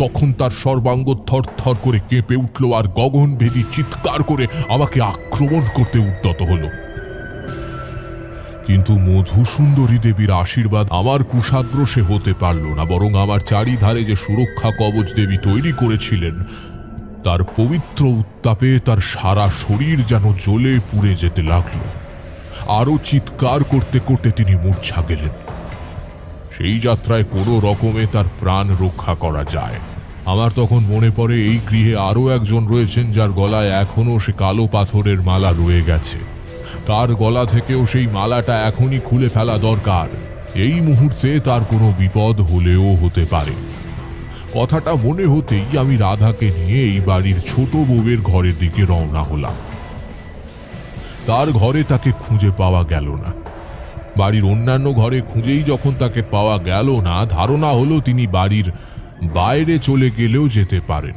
তখন তার সর্বাঙ্গ থরথর করে কেঁপে উঠল আর গগনভেদী চিৎকার করে আমাকে আক্রমণ করতে উদ্যত হলো। কিন্তু মধুসুন্দরী দেবীর আশীর্বাদ আমার কুশাগ্রসে হতে পারল না, বরং আমার চারিধারে যে সুরক্ষা কবচ দেবী তৈরি করেছিলেন তার পবিত্র উত্তাপে তার সারা শরীর যেন জ্বলে পুড়ে যেতে লাগলো। আরো চিৎকার করতে করতে তিনি মূর্ছা গেলেন। সেই যাত্রায় কোনো রকমে তার প্রাণ রক্ষা করা যায়। আমার তখন মনে পড়ে এই গৃহে আরো একজন রয়েছেন যার গলায় এখনো সে কালো পাথরের মালা রয়ে গেছে। তার গলা থেকেও সেই মালাটা এখনই খুলে ফেলা দরকার। এই মুহূর্তে তার কোনো বিপদ হলেও হতে পারে। কথাটা মনে হতেই আমি রাধাকে নিয়ে এই বাড়ির ছোট বউয়ের ঘরের দিকে রওনা হলাম। তার ঘরে তাকে খুঁজে পাওয়া গেল না। বাড়ির অন্যান্য ঘরে খুঁজেই যখন তাকে পাওয়া গেল না, ধারণা হলো তিনি বাড়ির বাইরে চলে গেলেও যেতে পারেন।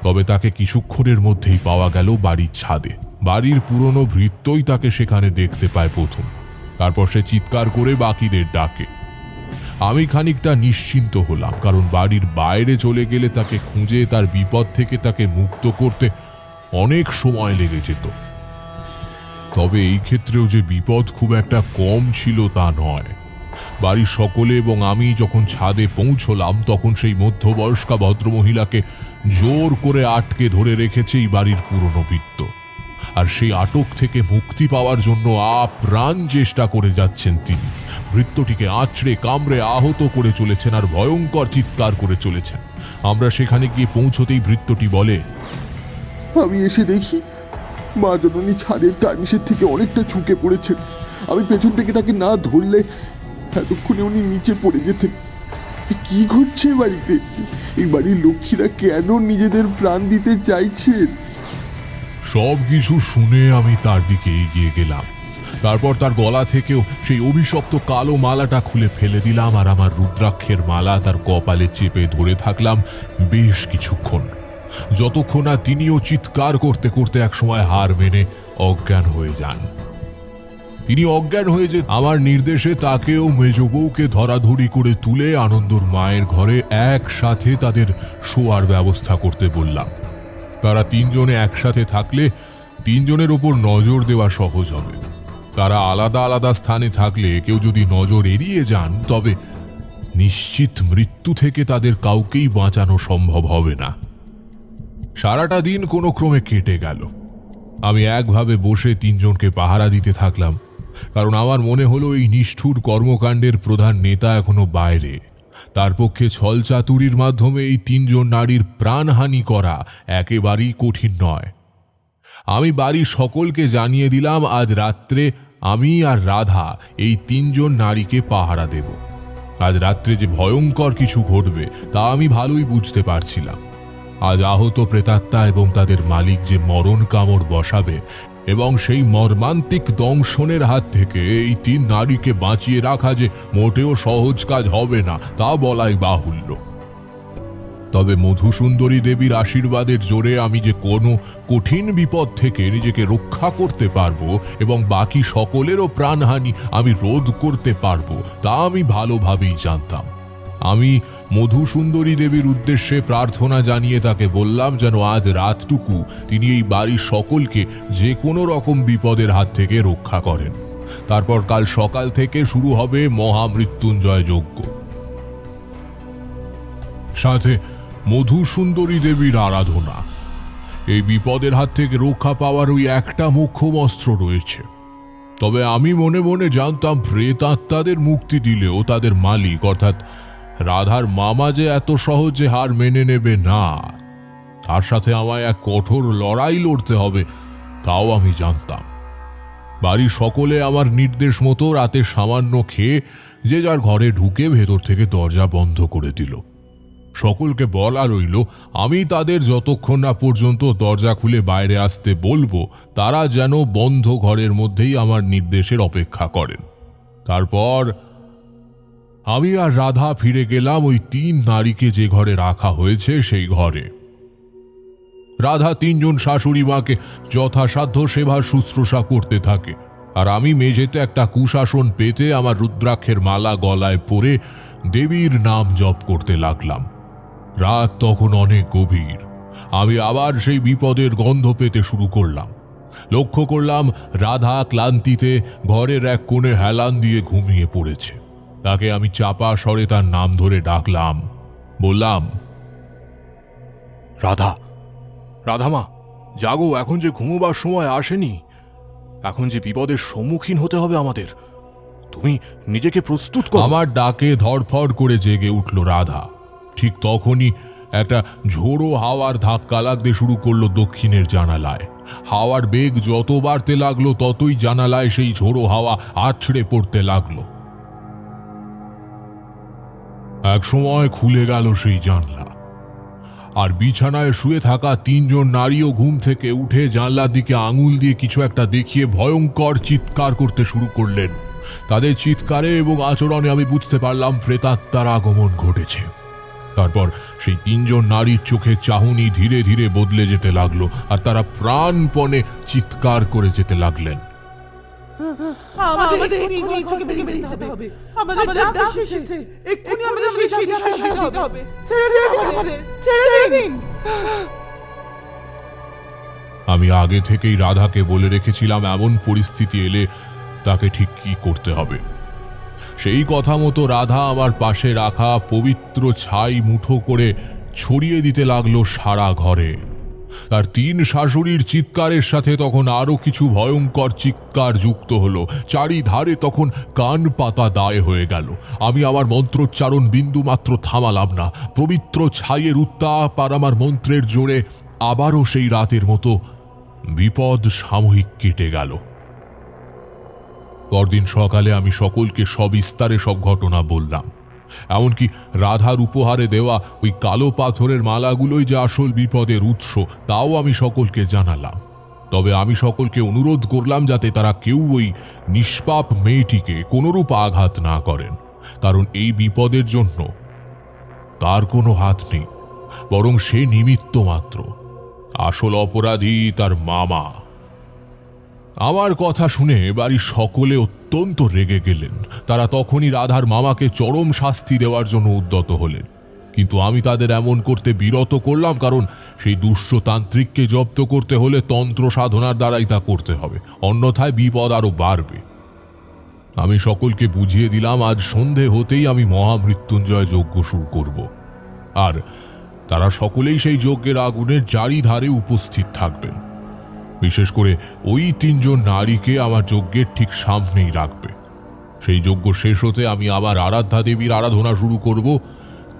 তবে তাকে কিছুক্ষণের মধ্যেই পাওয়া গেল বাড়ির ছাদে। বাড়ির পুরনো ভৃত্যই তাকে সেখানে দেখতে পায় প্রথম। তারপর সে চিৎকার করে বাকিদের ডাকে। আমি খানিকটা নিশ্চিন্ত হলাম, কারণ বাড়ির বাইরে চলে গেলে তাকে খুঁজে তার বিপদ থেকে তাকে মুক্ত করতে অনেক সময় লেগে যেত। তবে এই ক্ষেত্রেও যে বিপদ খুব একটা কম ছিল তা নয়। বাড়ির সকলে এবং আমি যখন ছাদে পৌঁছলাম তখন সেই মধ্যবয়স্কা ভদ্রমহিলাকে জোর করে আটকে ধরে রেখেছে এই বাড়ির পুরনো ভৃত্য, আর সেই আটক থেকে মুক্তি পাওয়ার জন্য আপ্রাণ চেষ্টা করে যাচ্ছেন তিনি। ভৃত্যটিকে আঁচড়ে কামড়ে আহত করে চলেছেন আর ভয়ঙ্কর চিৎকার করে চলেছেন। আমরা সেখানে গিয়ে পৌঁছতেই ভৃত্যটি বলে, আমি এসে দেখি মা জননী ছাদের টার্নিশের থেকে অনেকটা ঝুঁকে পড়েছেন। আমি পেছন থেকে তাকে না ধরলে এতক্ষণে উনি নিচে পড়ে যেতেন। কি ঘটছে এ বাড়িতে? এই বাড়ির লক্ষ্মীরা কেন নিজেদের প্রাণ দিতে চাইছেন? সব কিছু শুনে আমি তার দিকে এগিয়ে গেলাম। তারপর তার গলা থেকেও সেই অভিশপ্ত কালো মালাটা খুলে ফেলে দিলাম, আর আমার রুদ্রাক্ষের মালা তার কপালে চেপে ধরে থাকলাম বেশ কিছুক্ষণ, যতক্ষণ না তিনিও চিৎকার করতে করতে একসময় হার মেনে অজ্ঞান হয়ে যান। তিনি অজ্ঞান হয়ে যে আমার নির্দেশে তাকেও মেজ বউকে ধরাধরি করে তুলে আনন্দর মায়ের ঘরে একসাথে তাদের শোয়ার ব্যবস্থা করতে বললাম। তারা তিনজনে একসাথে থাকলে তিনজনের ওপর নজর দেওয়া সহজ হবে। তারা আলাদা আলাদা স্থানে থাকলে কেউ যদি নজর এড়িয়ে যান তবে নিশ্চিত মৃত্যু থেকে তাদের কাউকেই বাঁচানো সম্ভব হবে না। সারাটা দিন কোনো ক্রমে কেটে গেল। আমি একভাবে বসে তিনজনকে পাহারা দিতে থাকলাম, কারণ আমার মনে হলো এই নিষ্ঠুর কর্মকাণ্ডের প্রধান নেতা এখনো বাইরে। তার পক্ষে ছলচাতুরির মাধ্যমে এই তিনজন নারীর প্রাণহানি করা একেবারেই কঠিন নয়। আমি বাড়ির সকলকে জানিয়ে দিলাম আজ রাত্রে আমি আর রাধা এই তিনজন নারীকে পাহারা দেব। আজ রাত্রে যে ভয়ঙ্কর কিছু ঘটবে তা আমি ভালোই বুঝতে পারছিলাম। আজ আহত প্রেতাত্মা এবং তাদের মালিক যে মরণ কামড় বসাবে, এবং সেই মর্মান্তিক দংশনের হাত থেকে এই তিন নারীকে বাঁচিয়ে রাখা যে মোটেও সহজ কাজ হবে না তা বলাই বাহুল্য। তবে মধুসুন্দরী দেবীর আশীর্বাদের জোরে আমি যে কোনো কঠিন বিপদ থেকে নিজেকে রক্ষা করতে পারবো এবং বাকি সকলেরও প্রাণহানি আমি রোধ করতে পারবো তা আমি ভালোভাবেই জানতাম। আমি মধুসুন্দরী দেবীর উদ্দেশ্যে প্রার্থনা জানিয়ে তাকে বললাম যেন আজ রাতটুকু তিনি এই বাড়ির সকলকে যে কোনো রকম বিপদের হাত থেকে রক্ষা করেন। তারপর কাল সকাল থেকে শুরু হবে মহামৃত্যুঞ্জয় যজ্ঞ, সাথে মধুসুন্দরী দেবীর আরাধনা। এই বিপদের হাত থেকে রক্ষা পাওয়ার ওই একটা মোক্ষম অস্ত্র রয়েছে। তবে আমি মনে মনে জানতাম প্রেতাত্মাদের মুক্তি দিলেও তাদের মালিক অর্থাৎ রাধার মামা যে এত সহজে হার মেনে নেবে না। তার সাথে আমায় এক কঠোর লড়াই লড়তে হবে তাও আমি জানতাম। বাড়ির সকলে আমার নির্দেশ মতো রাতে সামান্য খেয়ে যে যার ঘরে ঢুকে ভেতর থেকে দরজা বন্ধ করে দিল। সকলকে বলা রইল আমি তাদের যতক্ষণ না পর্যন্ত দরজা খুলে বাইরে আসতে বলবো তারা যেন বন্ধ ঘরের মধ্যেই আমার নির্দেশের অপেক্ষা করেন। তারপর আমি আর রাধা ফিরে গেলাম ওই তিন নারীকে যে ঘরে রাখা হয়েছে সেই ঘরে। রাধা তিনজন শাশুড়ি মাকে যথাসাধ্য সেবা শুশ্রূষা করতে থাকে, আর আমি মেঝেতে একটা কুশাসন পেতে আমার রুদ্রাক্ষের মালা গলায় পরে দেবীর নাম জপ করতে লাগলাম। রাত তখন অনেক গভীর। আমি আবার সেই বিপদের গন্ধ পেতে শুরু করলাম। লক্ষ্য করলাম রাধা ক্লান্তিতে ঘরের এক কোণে হেলান দিয়ে ঘুমিয়ে পড়েছে। তাকে আমি চাপা স্বরে তার নাম ধরে ডাকলাম, বললাম, রাধা, রাধামা, জাগো, এখন যে ঘুমোবার সময় আসেনি। এখন যে বিপদের সম্মুখীন হতে হবে আমাদের, তুমি নিজেকে প্রস্তুত করো। আমার ডাকে ধড়ফড় করে জেগে উঠল রাধা। ঠিক তখনই একটা ঝোড়ো হাওয়ার ধাক্কা লাগতে শুরু করলো দক্ষিণের জানালায়। হাওয়ার বেগ যত বাড়তে লাগলো ততই জানালায় সেই ঝোড়ো হাওয়া আছড়ে পড়তে লাগলো। এক সময় খুলে গেল সেই জানলা, আর বিছানায় শুয়ে থাকা তিনজন নারীও ঘুম থেকে উঠে জানলার দিকে আঙুল দিয়ে কিছু একটা দেখিয়ে ভয়ঙ্কর চিৎকার করতে শুরু করলেন। তাদের চিৎকারে এবং আচরণে আমি বুঝতে পারলাম প্রেতাত্মার আগমন ঘটেছে। তারপর সেই তিনজন নারীর চোখে চাহনি ধীরে ধীরে বদলে যেতে লাগলো, আর তারা প্রাণপণে চিৎকার করে যেতে লাগলেন। আমি আগে থেকেই রাধাকে বলে রেখেছিলাম এমন পরিস্থিতি এলে তাকে ঠিক কি করতে হবে। সেই কথা মতো রাধা আমার পাশে রাখা পবিত্র ছাই মুঠো করে ছড়িয়ে দিতে লাগলো সারা ঘরে। তার তিন শাশুড়ির চিৎকারের সাথে তখন আরো কিছু ভয়ঙ্কর চিৎকার যুক্ত হলো। চারিধারে তখন কান পাতা দায় হয়ে গেল। আমি আমার মন্ত্রোচ্চারণ বিন্দু মাত্র থামালাম না। পবিত্র ছাইয়ের উত্তাপ আর আমার মন্ত্রের জোরে আবারও সেই রাতের মতো বিপদ সাময়িক কেটে গেল। পরদিন সকালে আমি সকলকে সবিস্তারে সব ঘটনা বললাম। এমনকি রাধার উপহারে দেওয়া ওই কালো পাথরের মালাগুলোই যে আসল বিপদের উৎস তাও আমি সকলকে জানালাম। তবে আমি সকলকে অনুরোধ করলাম যাতে তারা কেউ ওই নিষ্পাপ মেয়েটিকে কোনরূপ আঘাত না করেন, কারণ এই বিপদের জন্য তার কোনো হাত নেই, বরং সে নিমিত্ত মাত্র। আসল অপরাধী তার মামা। আমার কথা শুনে বাড়ির সকলে অত্যন্ত রেগে গেলেন। তারা তখনই রাধার মামাকে চরম শাস্তি দেওয়ার জন্য উদ্যত হলেন, কিন্তু আমি তাদের এমন করতে বিরত করলাম, কারণ সেই দুষ্টতান্ত্রিককে জব্দ করতে হলে তন্ত্র সাধনার দ্বারাই তা করতে হবে, অন্যথায় বিপদ আরো বাড়বে। আমি সকলকে বুঝিয়ে দিলাম আজ সন্ধে হতেই আমি মহামৃত্যুঞ্জয় যজ্ঞ শুরু করব, আর তারা সকলেই সেই যজ্ঞের আগুনের চারিধারে উপস্থিত থাকবেন। বিশেষ করে ওই 3 জন নারীকে আমার যজ্ঞের ঠিক সামনেই রাখবে। সেই যজ্ঞ শেষ হতে আমি আবার আরাধ্যা দেবীর আরাধনা শুরু করব।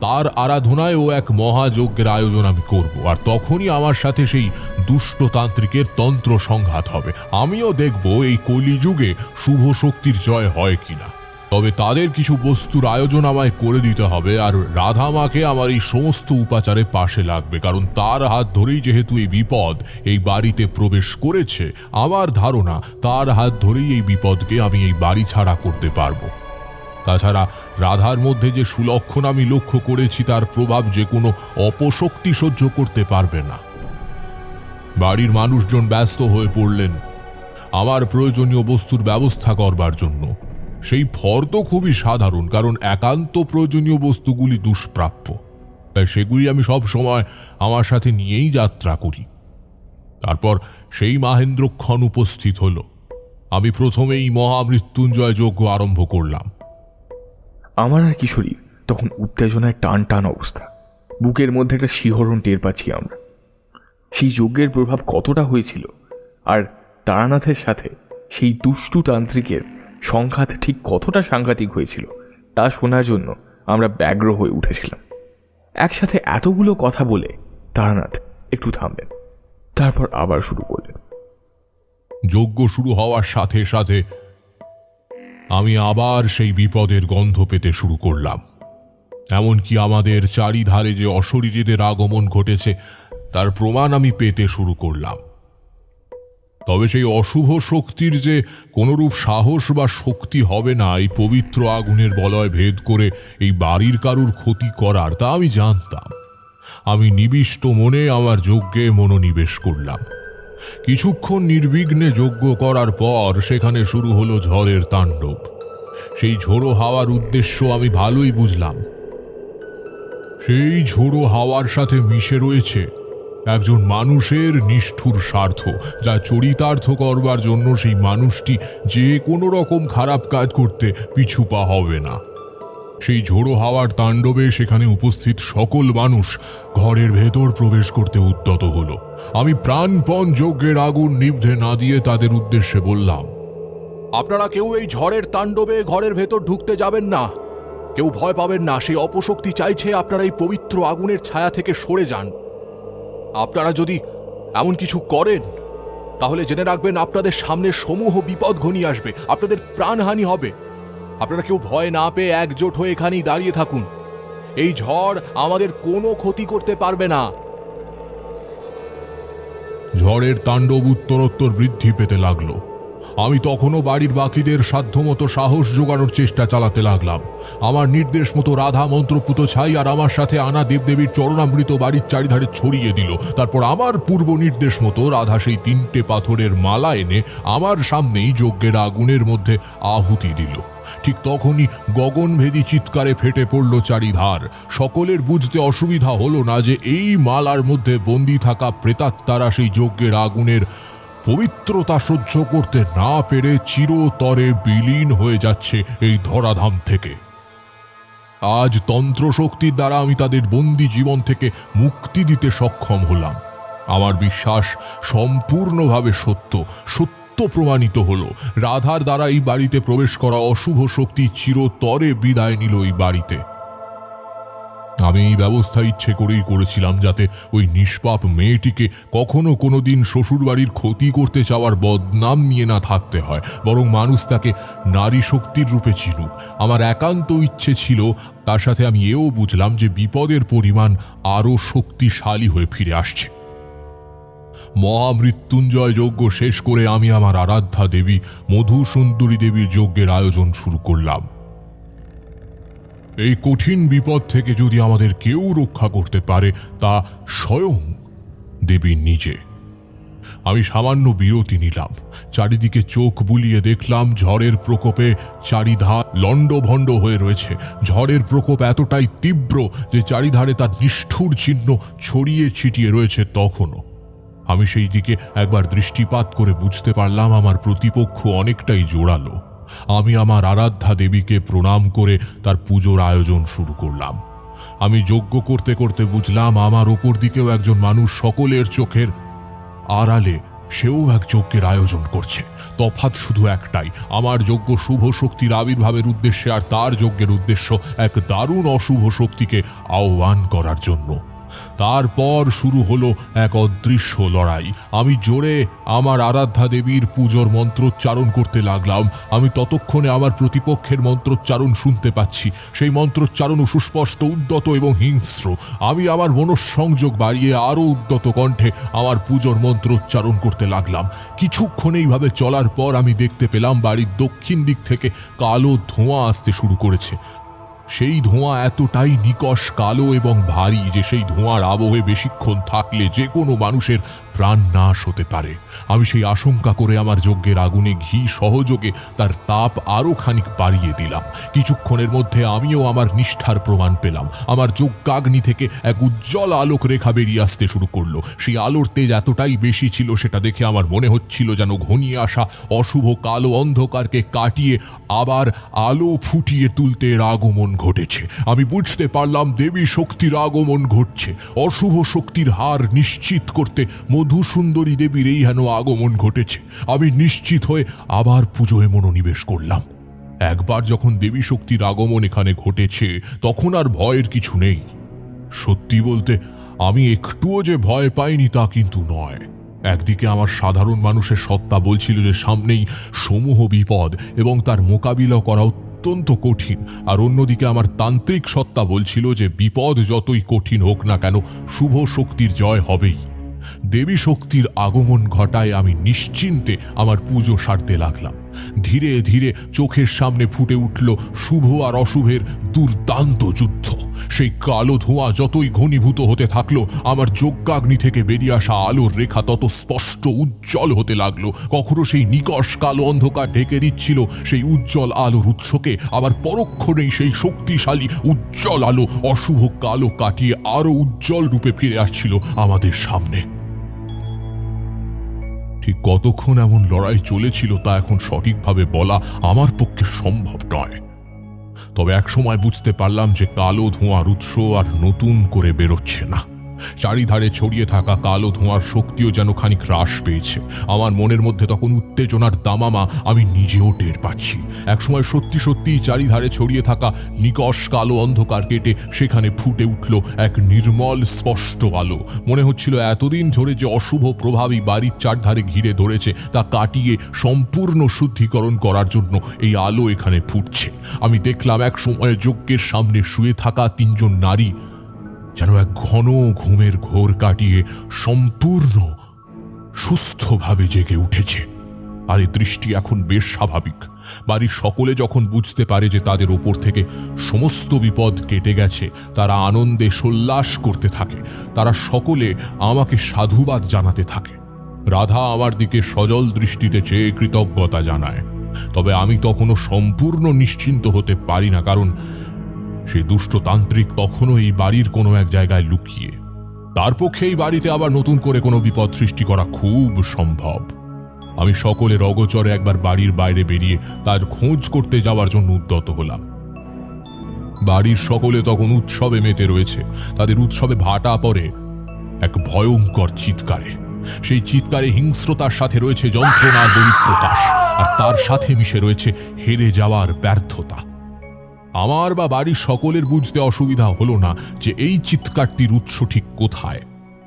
তার আরাধনায় ও এক মহাযজ্ঞের আয়োজন আমি করব, আর তখনই আমার সাথে সেই দুষ্টতান্ত্রিকের তন্ত্র সংঘাত হবে। আমিও দেখব এই কলিযুগে শুভ শক্তির জয় হয় কিনা। তবে তাদের কিছু বস্তুর আয়োজন আমায় করে দিতে হবে, আর রাধা মাকে আমার এই সমস্ত উপাচারে পাশে লাগবে, কারণ তার হাত ধরেই যেহেতু এই বিপদ এই বাড়িতে প্রবেশ করেছে, আমার ধারণা তার হাত ধরেই এই বিপদকে আমি এই বাড়ি ছাড়া করতে পারবো। তাছাড়া রাধার মধ্যে যে সুলক্ষণ আমি লক্ষ্য করেছি, তার প্রভাব যে কোনো অপশক্তি সহ্য করতে পারবে না। বাড়ির মানুষজন ব্যস্ত হয়ে পড়লেন আমার প্রয়োজনীয় বস্তুর ব্যবস্থা করবার জন্য। সেই ফর্দ খুবই সাধারণ, কারণ একান্ত প্রয়োজনীয় বস্তুগুলি দুষ্প্রাপ্য, তাই সেগুলি আমি সব সময় আমার সাথে নিয়েই যাত্রা করি। তারপর সেই মাহেন্দ্রক্ষণ উপস্থিত হল। আমি প্রথমেই মহামৃত্যুঞ্জয় যজ্ঞ আরম্ভ করলাম। আমার আর কিশোরী তখন উত্তেজনায় টান টান অবস্থা। বুকের মধ্যে একটা শিহরণ টের পাচ্ছি আমরা। সেই যজ্ঞের প্রভাব কতটা হয়েছিল, আর তারানাথের সাথে সেই দুষ্টু তান্ত্রিকের সংঘাত ঠিক কতটা সাংঘাতিক হয়েছিল তা শোনার জন্য আমরা ব্যগ্র হয়ে উঠেছিলাম। একসাথে এতগুলো কথা বলে তারানাথ একটু থামলেন, তারপর আবার শুরু করলেন। যজ্ঞ শুরু হওয়ার সাথে সাথে আমি আবার সেই বিপদের গন্ধ পেতে শুরু করলাম। এমনকি আমাদের চারিধারে যে অশরীরীদের আগমন ঘটেছে তার প্রমাণ আমি পেতে শুরু করলাম। তবে সেই অশুভ শক্তির যে কোনরূপ সাহস বা শক্তি হবে না এই পবিত্র আগুনের বলয় ভেদ করে এই বাড়ির কারুর ক্ষতি করার, তা আমি জানতাম। আমি নিবিষ্ট মনে আমার যজ্ঞে মনোনিবেশ করলাম। কিছুক্ষণ নির্বিঘ্নে যজ্ঞ করার পর সেখানে শুরু হলো ঝড়ের তাণ্ডব। সেই ঝোড়ো হাওয়ার উদ্দেশ্য আমি ভালোই বুঝলাম। সেই ঝোড়ো হাওয়ার সাথে মিশে রয়েছে একজন মানুষের নিষ্ঠুর স্বার্থ, যা চরিতার্থ করবার জন্য সেই মানুষটি যে কোনো রকম খারাপ কাজ করতে পিছু পা হবে না। সেই ঝোড়ো হাওয়ার তাণ্ডবে সেখানে উপস্থিত সকল মানুষ ঘরের ভেতর প্রবেশ করতে উদ্যত হলো। আমি প্রাণপণ যজ্ঞের আগুন নিভতে না দিয়ে তাদের উদ্দেশ্যে বললাম, আপনারা কেউ এই ঝড়ের তাণ্ডবে ঘরের ভেতর ঢুকতে যাবেন না। কেউ ভয় পাবেন না। সেই অপশক্তি চাইছে আপনারা এই পবিত্র আগুনের ছায়া থেকে সরে যান। আপনারা যদি এমন কিছু করেন তাহলে জেনে রাখবেন আপনাদের সামনে সমূহ বিপদ ঘনিয়ে আসবে, আপনাদের প্রাণহানি হবে। আপনারা কেউ ভয় না পেয়ে একজোট হয়ে এখানেই দাঁড়িয়ে থাকুন। এই ঝড় আমাদের কোনো ক্ষতি করতে পারবে না। ঝড়ের তাণ্ডব উত্তরোত্তর বৃদ্ধি পেতে লাগলো। আমি তখনও বাড়ির বাকিদের সাধ্যমতো সাহস জোগানোর চেষ্টা চালাতে লাগলাম। আমার নির্দেশ মতো রাধা মন্ত্রপুত ছাই আর আমার সাথে আনা দেবদেবীর চরণামৃত বাড়ির চারিধারে ছড়িয়ে দিল। তারপর আমার পূর্ব নির্দেশ মতো রাধা সেই 3টে পাথরের মালা এনে আমার সামনেই যজ্ঞের আগুনের মধ্যে আহুতি দিল। ঠিক তখনই গগনভেদী চিৎকারে ফেটে পড়ল চারিধার। সকলের বুঝতে অসুবিধা হলো না যে এই মালার মধ্যে বন্দী থাকা প্রেতাত্মারা সেই যজ্ঞের আগুনের পবিত্রতা সহ্য করতে না পেরে চিরতরে বিলীন হয়ে যাচ্ছে এই ধরাধাম থেকে। আজ তন্ত্রশক্তির দ্বারা আমি তাদের বন্দী জীবন থেকে মুক্তি দিতে সক্ষম হলাম। আমার বিশ্বাস সম্পূর্ণভাবে সত্য প্রমাণিত হলো। রাধার দ্বারা এই বাড়িতে প্রবেশ করা অশুভ শক্তি চিরতরে বিদায় নিল এই বাড়িতে। আমি এই ব্যবস্থা ইচ্ছে করেই করেছিলাম, যাতে ওই নিষ্পাপ মেয়েটিকে কখনো কোনোদিন শ্বশুরবাড়ির ক্ষতি করতে চাওয়ার বদনাম নিয়ে না থাকতে হয়, বরং মানুষ তাকে নারী শক্তির রূপে চিনুক। আমার একান্ত ইচ্ছে ছিল, তার সাথে আমি এও বুঝলাম যে বিপদের পরিমাণ আরও শক্তিশালী হয়ে ফিরে আসছে। মহামৃত্যুঞ্জয় যজ্ঞ শেষ করে আমি আমার আরাধ্যা দেবী মধুসুন্দরী দেবীর যজ্ঞের আয়োজন শুরু করলাম। এই কঠিন বিপদ থেকে যদি আমাদের কেউ রক্ষা করতে পারে, তা স্বয়ং দেবী নিজে। আমি সামান্য বিরতি নিলাম। চারিদিকে চোখ বুলিয়ে দেখলাম ঝড়ের প্রকোপে চারিধার লণ্ডভণ্ড হয়ে রয়েছে। ঝড়ের প্রকোপ এতটাই তীব্র যে চারিধারে তার নিষ্ঠুর চিহ্ন ছড়িয়ে ছিটিয়ে রয়েছে তখনও। আমি সেই দিকে একবার দৃষ্টিপাত করে বুঝতে পারলাম আমার প্রতিপক্ষ অনেকটাই জোরালো। আমি আমার আরাধ্যা দেবীকে প্রণাম করে তার পুজোর আয়োজন শুরু করলাম। আমি যজ্ঞ করতে করতে বুঝলাম আমার ওপর দিকেও একজন মানুষ সকলের চোখের আড়ালে সেও এক যজ্ঞের আয়োজন করছে। তফাৎ শুধু একটাই, আমার যজ্ঞ শুভ শক্তির আবির্ভাবের উদ্দেশ্যে, আর তার যজ্ঞের উদ্দেশ্য এক দারুণ অশুভ শক্তিকে আহ্বান করার জন্য। তারপর শুরু হলো এক অদৃশ্য লড়াই। আমি জোরে আমার আরাধ্যা দেবীর পুজোর মন্ত্রোচ্চারণ করতে লাগলাম। আমি ততক্ষণে আমার প্রতিপক্ষের মন্ত্রোচ্চারণ শুনতে পাচ্ছি। সেই মন্ত্রোচ্চারণও সুস্পষ্ট, উদ্যত এবং হিংস্র। আমি আমার মনঃসংযোগ বাড়িয়ে আরও উদ্যত কণ্ঠে আমার পুজোর মন্ত্রোচ্চারণ করতে লাগলাম। কিছুক্ষণ এইভাবে চলার পর আমি দেখতে পেলাম বাড়ির দক্ষিণ দিক থেকে কালো ধোঁয়া আসতে শুরু করেছে। সেই ধোঁয়া এতটাই নিকষ কালো এবং ভারী যে সেই ধোঁয়ার আবহে বেশিক্ষণ থাকলে যে কোনো মানুষের প্রাণ নাশ হতে পারে। আমি সেই আশঙ্কা করে আমার যজ্ঞের আগুনে ঘি সহযোগে তার তাপ আরও খানিক বাড়িয়ে দিলাম। কিছুক্ষণের মধ্যে আমিও আমার নিষ্ঠার প্রমাণ পেলাম। আমার যজ্ঞাগ্নি থেকে এক উজ্জ্বল আলোক রেখা বেরিয়ে আসতে শুরু করলো। সেই আলোর তেজ এতটাই বেশি ছিল, সেটা দেখে আমার মনে হচ্ছিল যেন ঘনিয়ে আসা অশুভ কালো অন্ধকারকে কাটিয়ে আবার আলো ফুটিয়ে তুলতে এর আগমন ঘটেছে। আমি বুঝতে পারলাম দেবী শক্তির আগমন ঘটছে। অশুভ শক্তির হার নিশ্চিত করতে মধুসুন্দরী দেবীর এই হেন আগমন ঘটেছে। আমি নিশ্চিত হয়ে আবার পুজোয় মনোনিবেশ করলাম। একবার যখন দেবী শক্তির আগমন এখানে ঘটেছে, তখন আর ভয়ের কিছু নেই। সত্যি বলতে আমি একটুও যে ভয় পাইনি তা কিন্তু নয়। একদিকে আমার সাধারণ মানুষের সত্তা বলছিল যে সামনেই সমূহ বিপদ এবং তার মোকাবিলা করা অত্যন্ত কঠিন, আর অন্যদিকে আমার তান্ত্রিক সত্তা বলছিল যে বিপদ যতই কঠিন হোক না কেন, শুভ শক্তির জয় হবেই। দেবী শক্তির আগমন ঘটায় আমি নিশ্চিন্তে আমার পুজো সারতে লাগলাম। ধীরে ধীরে চোখের সামনে ফুটে উঠল শুভ আর অশুভের দুর্দান্ত যুদ্ধ। সেই কালো ধোঁয়া যতই ঘনীভূত হতে থাকলো, আমার যজ্ঞাগ্নি থেকে বেরিয়ে আসা আলোর রেখা তত স্পষ্ট উজ্জ্বল হতে লাগলো। কখনো সেই নিকষ কালো অন্ধকার ঢেকে দিচ্ছিল সেই উজ্জ্বল আলোর উৎসকে, আবার পরক্ষণেই সেই শক্তিশালী উজ্জ্বল আলো অশুভ কালো কাটিয়ে আরো উজ্জ্বল রূপে ফিরে আসছিল আমাদের সামনে। ঠিক কতক্ষণ এমন লড়াই চলেছিল তা এখন সঠিকভাবে বলা আমার পক্ষে সম্ভব নয়। তবে একসময় বুঝতে পারলাম যে কালো ধোঁয়ার উৎস আর নতুন করে বেরোচ্ছে না। চারিধারে ছড়িয়ে থাকা কালো ধোঁয়ার শক্তিও যেন খানিক হ্রাস পেয়েছে। আমার মনের মধ্যে তখন উত্তেজনার দামামা আমি নিজেও টের পাচ্ছি। একসময় সত্যি সত্যিই চারিধারে ছড়িয়ে থাকা নিকষ কালো অন্ধকার কেটে সেখানে ফুটে উঠল এক নির্মল স্পষ্ট আলো। মনে হচ্ছিল এতদিন ধরে যে অশুভ প্রভাবই বাড়ির চারধারে ঘিরে ধরেছে তা কাটিয়ে সম্পূর্ণ শুদ্ধিকরণ করার জন্য এই আলো এখানে ফুটছে। আমি দেখলাম এক সময় যজ্ঞের সামনে শুয়ে থাকা তিনজন নারী যেন এক ঘন ঘুমের ঘোর কাটিয়ে সম্পূর্ণ সুস্থভাবে জেগে উঠেছে। আর এই দৃষ্টি এখন বেশ স্বাভাবিক। বাড়ির সকলে যখন বুঝতে পারে যে তাদের ওপর থেকে সমস্ত বিপদ কেটে গেছে, তারা আনন্দে সোল্লাস করতে থাকে। তারা সকলে আমাকে সাধুবাদ জানাতে থাকে। রাধা আমার দিকে সজল দৃষ্টিতে চেয়ে কৃতজ্ঞতা জানায়। তবে আমি তখনও সম্পূর্ণ নিশ্চিন্ত হতে পারি না, কারণ সেই দুষ্ট তান্ত্রিক তখনও এই বাড়ির কোনো এক জায়গায় লুকিয়ে। তার পক্ষে এই বাড়িতে আবার নতুন করে কোনো বিপদ সৃষ্টি করা খুব সম্ভব। আমি সকলের অগোচরে একবার বাড়ির বাইরে বেরিয়ে তার খোঁজ করতে যাওয়ার জন্য উদ্যত হলাম। বাড়ির সকলে তখন উৎসবে মেতে রয়েছে। তাদের উৎসবে ভাটা পড়ে এক ভয়ঙ্কর চিৎকারে। সেই চিৎকারে হিংস্রতার সাথে রয়েছে যন্ত্রণার বহিঃপ্রকাশ, আর তার সাথে মিশে রয়েছে হেরে যাওয়ার ব্যর্থতা। আমার বা বাড়ির সকলের বুঝতে অসুবিধা হলো না যে এই চিৎকারটির উৎস ঠিক কোথায়।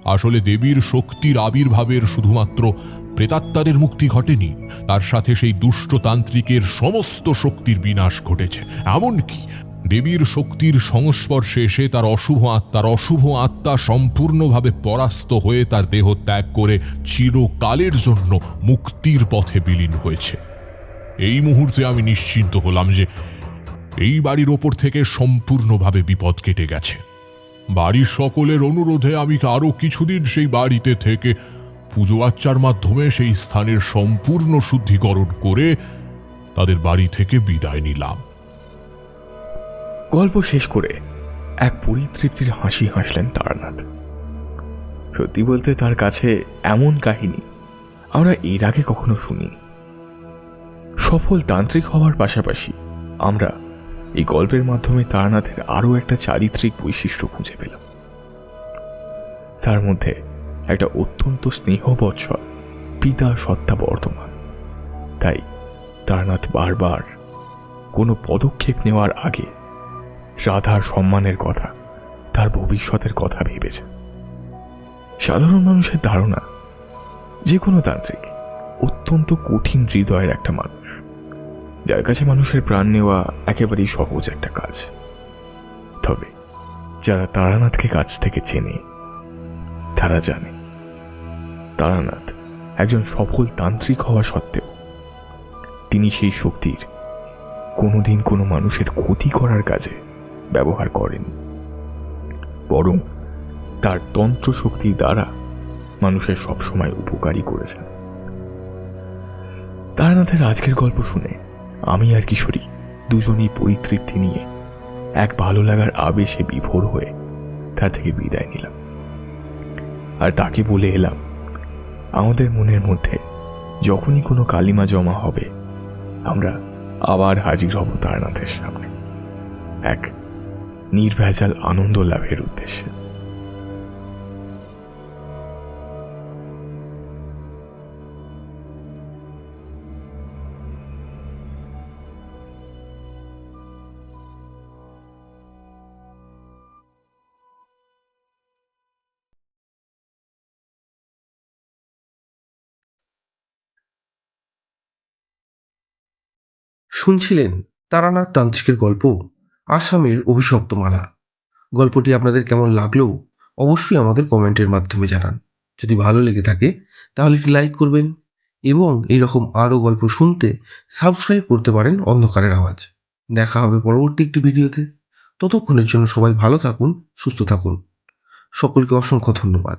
আসলে দেবীর শক্তির আবির্ভাবের শুধুমাত্র প্রেতাত্মাদের মুক্তি ঘটেনি, তার সাথে সেই দুষ্টতান্ত্রিকের সমস্ত শক্তির বিনাশ ঘটেছে। এমনকি দেবীর শক্তির সংস্পর্শে এসে তার অশুভ আত্মা সম্পূর্ণভাবে পরাস্ত হয়ে তার দেহ ত্যাগ করে চিরকালের জন্য মুক্তির পথে বিলীন হয়েছে। এই মুহূর্তে আমি নিশ্চিন্ত হলাম যে এই বাড়ির ওপর থেকে সম্পূর্ণভাবে বিপদ কেটে গেছে। বাড়ির সকলের অনুরোধে আমি আরো কিছুদিন সেই বাড়িতে থেকে পুজো আচ্চার মাধ্যমে সেই স্থানের সম্পূর্ণ শুদ্ধিকরণ করে তাদের বাড়ি থেকে বিদায় নিলাম। গল্প শেষ করে এক পরিতৃপ্তির হাসি হাসলেন তারানাথ। সত্যি বলতে তার কাছে এমন কাহিনী আমরা এর আগে কখনো শুনিনি। সফল তান্ত্রিক হওয়ার পাশাপাশি আমরা এই গল্পের মাধ্যমে তারানাথের আরও একটা চারিত্রিক বৈশিষ্ট্য খুঁজে পেলাম। তার মধ্যে একটা অত্যন্ত স্নেহবৎসল পিতা সত্তা বর্তমান। তাই তারানাথ বারবার কোনো পদক্ষেপ নেওয়ার আগে রাধার সম্মানের কথা, তার ভবিষ্যতের কথা ভেবেছে। সাধারণ মানুষের ধারণা যে কোনো তান্ত্রিক অত্যন্ত কঠিন হৃদয়ের একটা মানুষ, যার কাছে মানুষের প্রাণ নেওয়া একেবারেই সহজ একটা কাজ। তবে যারা তারানাথকে কাছ থেকে চেনে তারা জানে তারানাথ একজন সফল তান্ত্রিক হওয়া সত্ত্বেও তিনি সেই শক্তির কোনোদিন কোনো মানুষের ক্ষতি করার কাজে ব্যবহার করেন, বরং তার তন্ত্র শক্তি দ্বারা মানুষের সবসময় উপকারী করেছেন। তারানাথের আজকের গল্প শুনে আমি আর কিশোরী দুজনেই পরিতৃপ্তি নিয়ে এক ভালো লাগার আবেশে বিভোর হয়ে তার থেকে বিদায় নিলাম। আর তাকে বলে এলাম আমাদের মনের মধ্যে যখনই কোনো কালিমা জমা হবে আমরা আবার হাজির হব তারানাথের সামনে, এক নির্ভেজাল আনন্দ লাভের উদ্দেশ্যে। শুনছিলেন তারানাথ তান্ত্রিকের গল্প আসামের অভিশপ্ত মালা। গল্পটি আপনাদের কেমন লাগলো অবশ্যই আমাদের কমেন্টের মাধ্যমে জানান। যদি ভালো লেগে থাকে তাহলে একটি লাইক করবেন এবং এইরকম আরও গল্প শুনতে সাবস্ক্রাইব করতে পারেন অন্ধকারের আওয়াজ। দেখা হবে পরবর্তী একটি ভিডিওতে। ততক্ষণের জন্য সবাই ভালো থাকুন, সুস্থ থাকুন। সকলকে অসংখ্য ধন্যবাদ।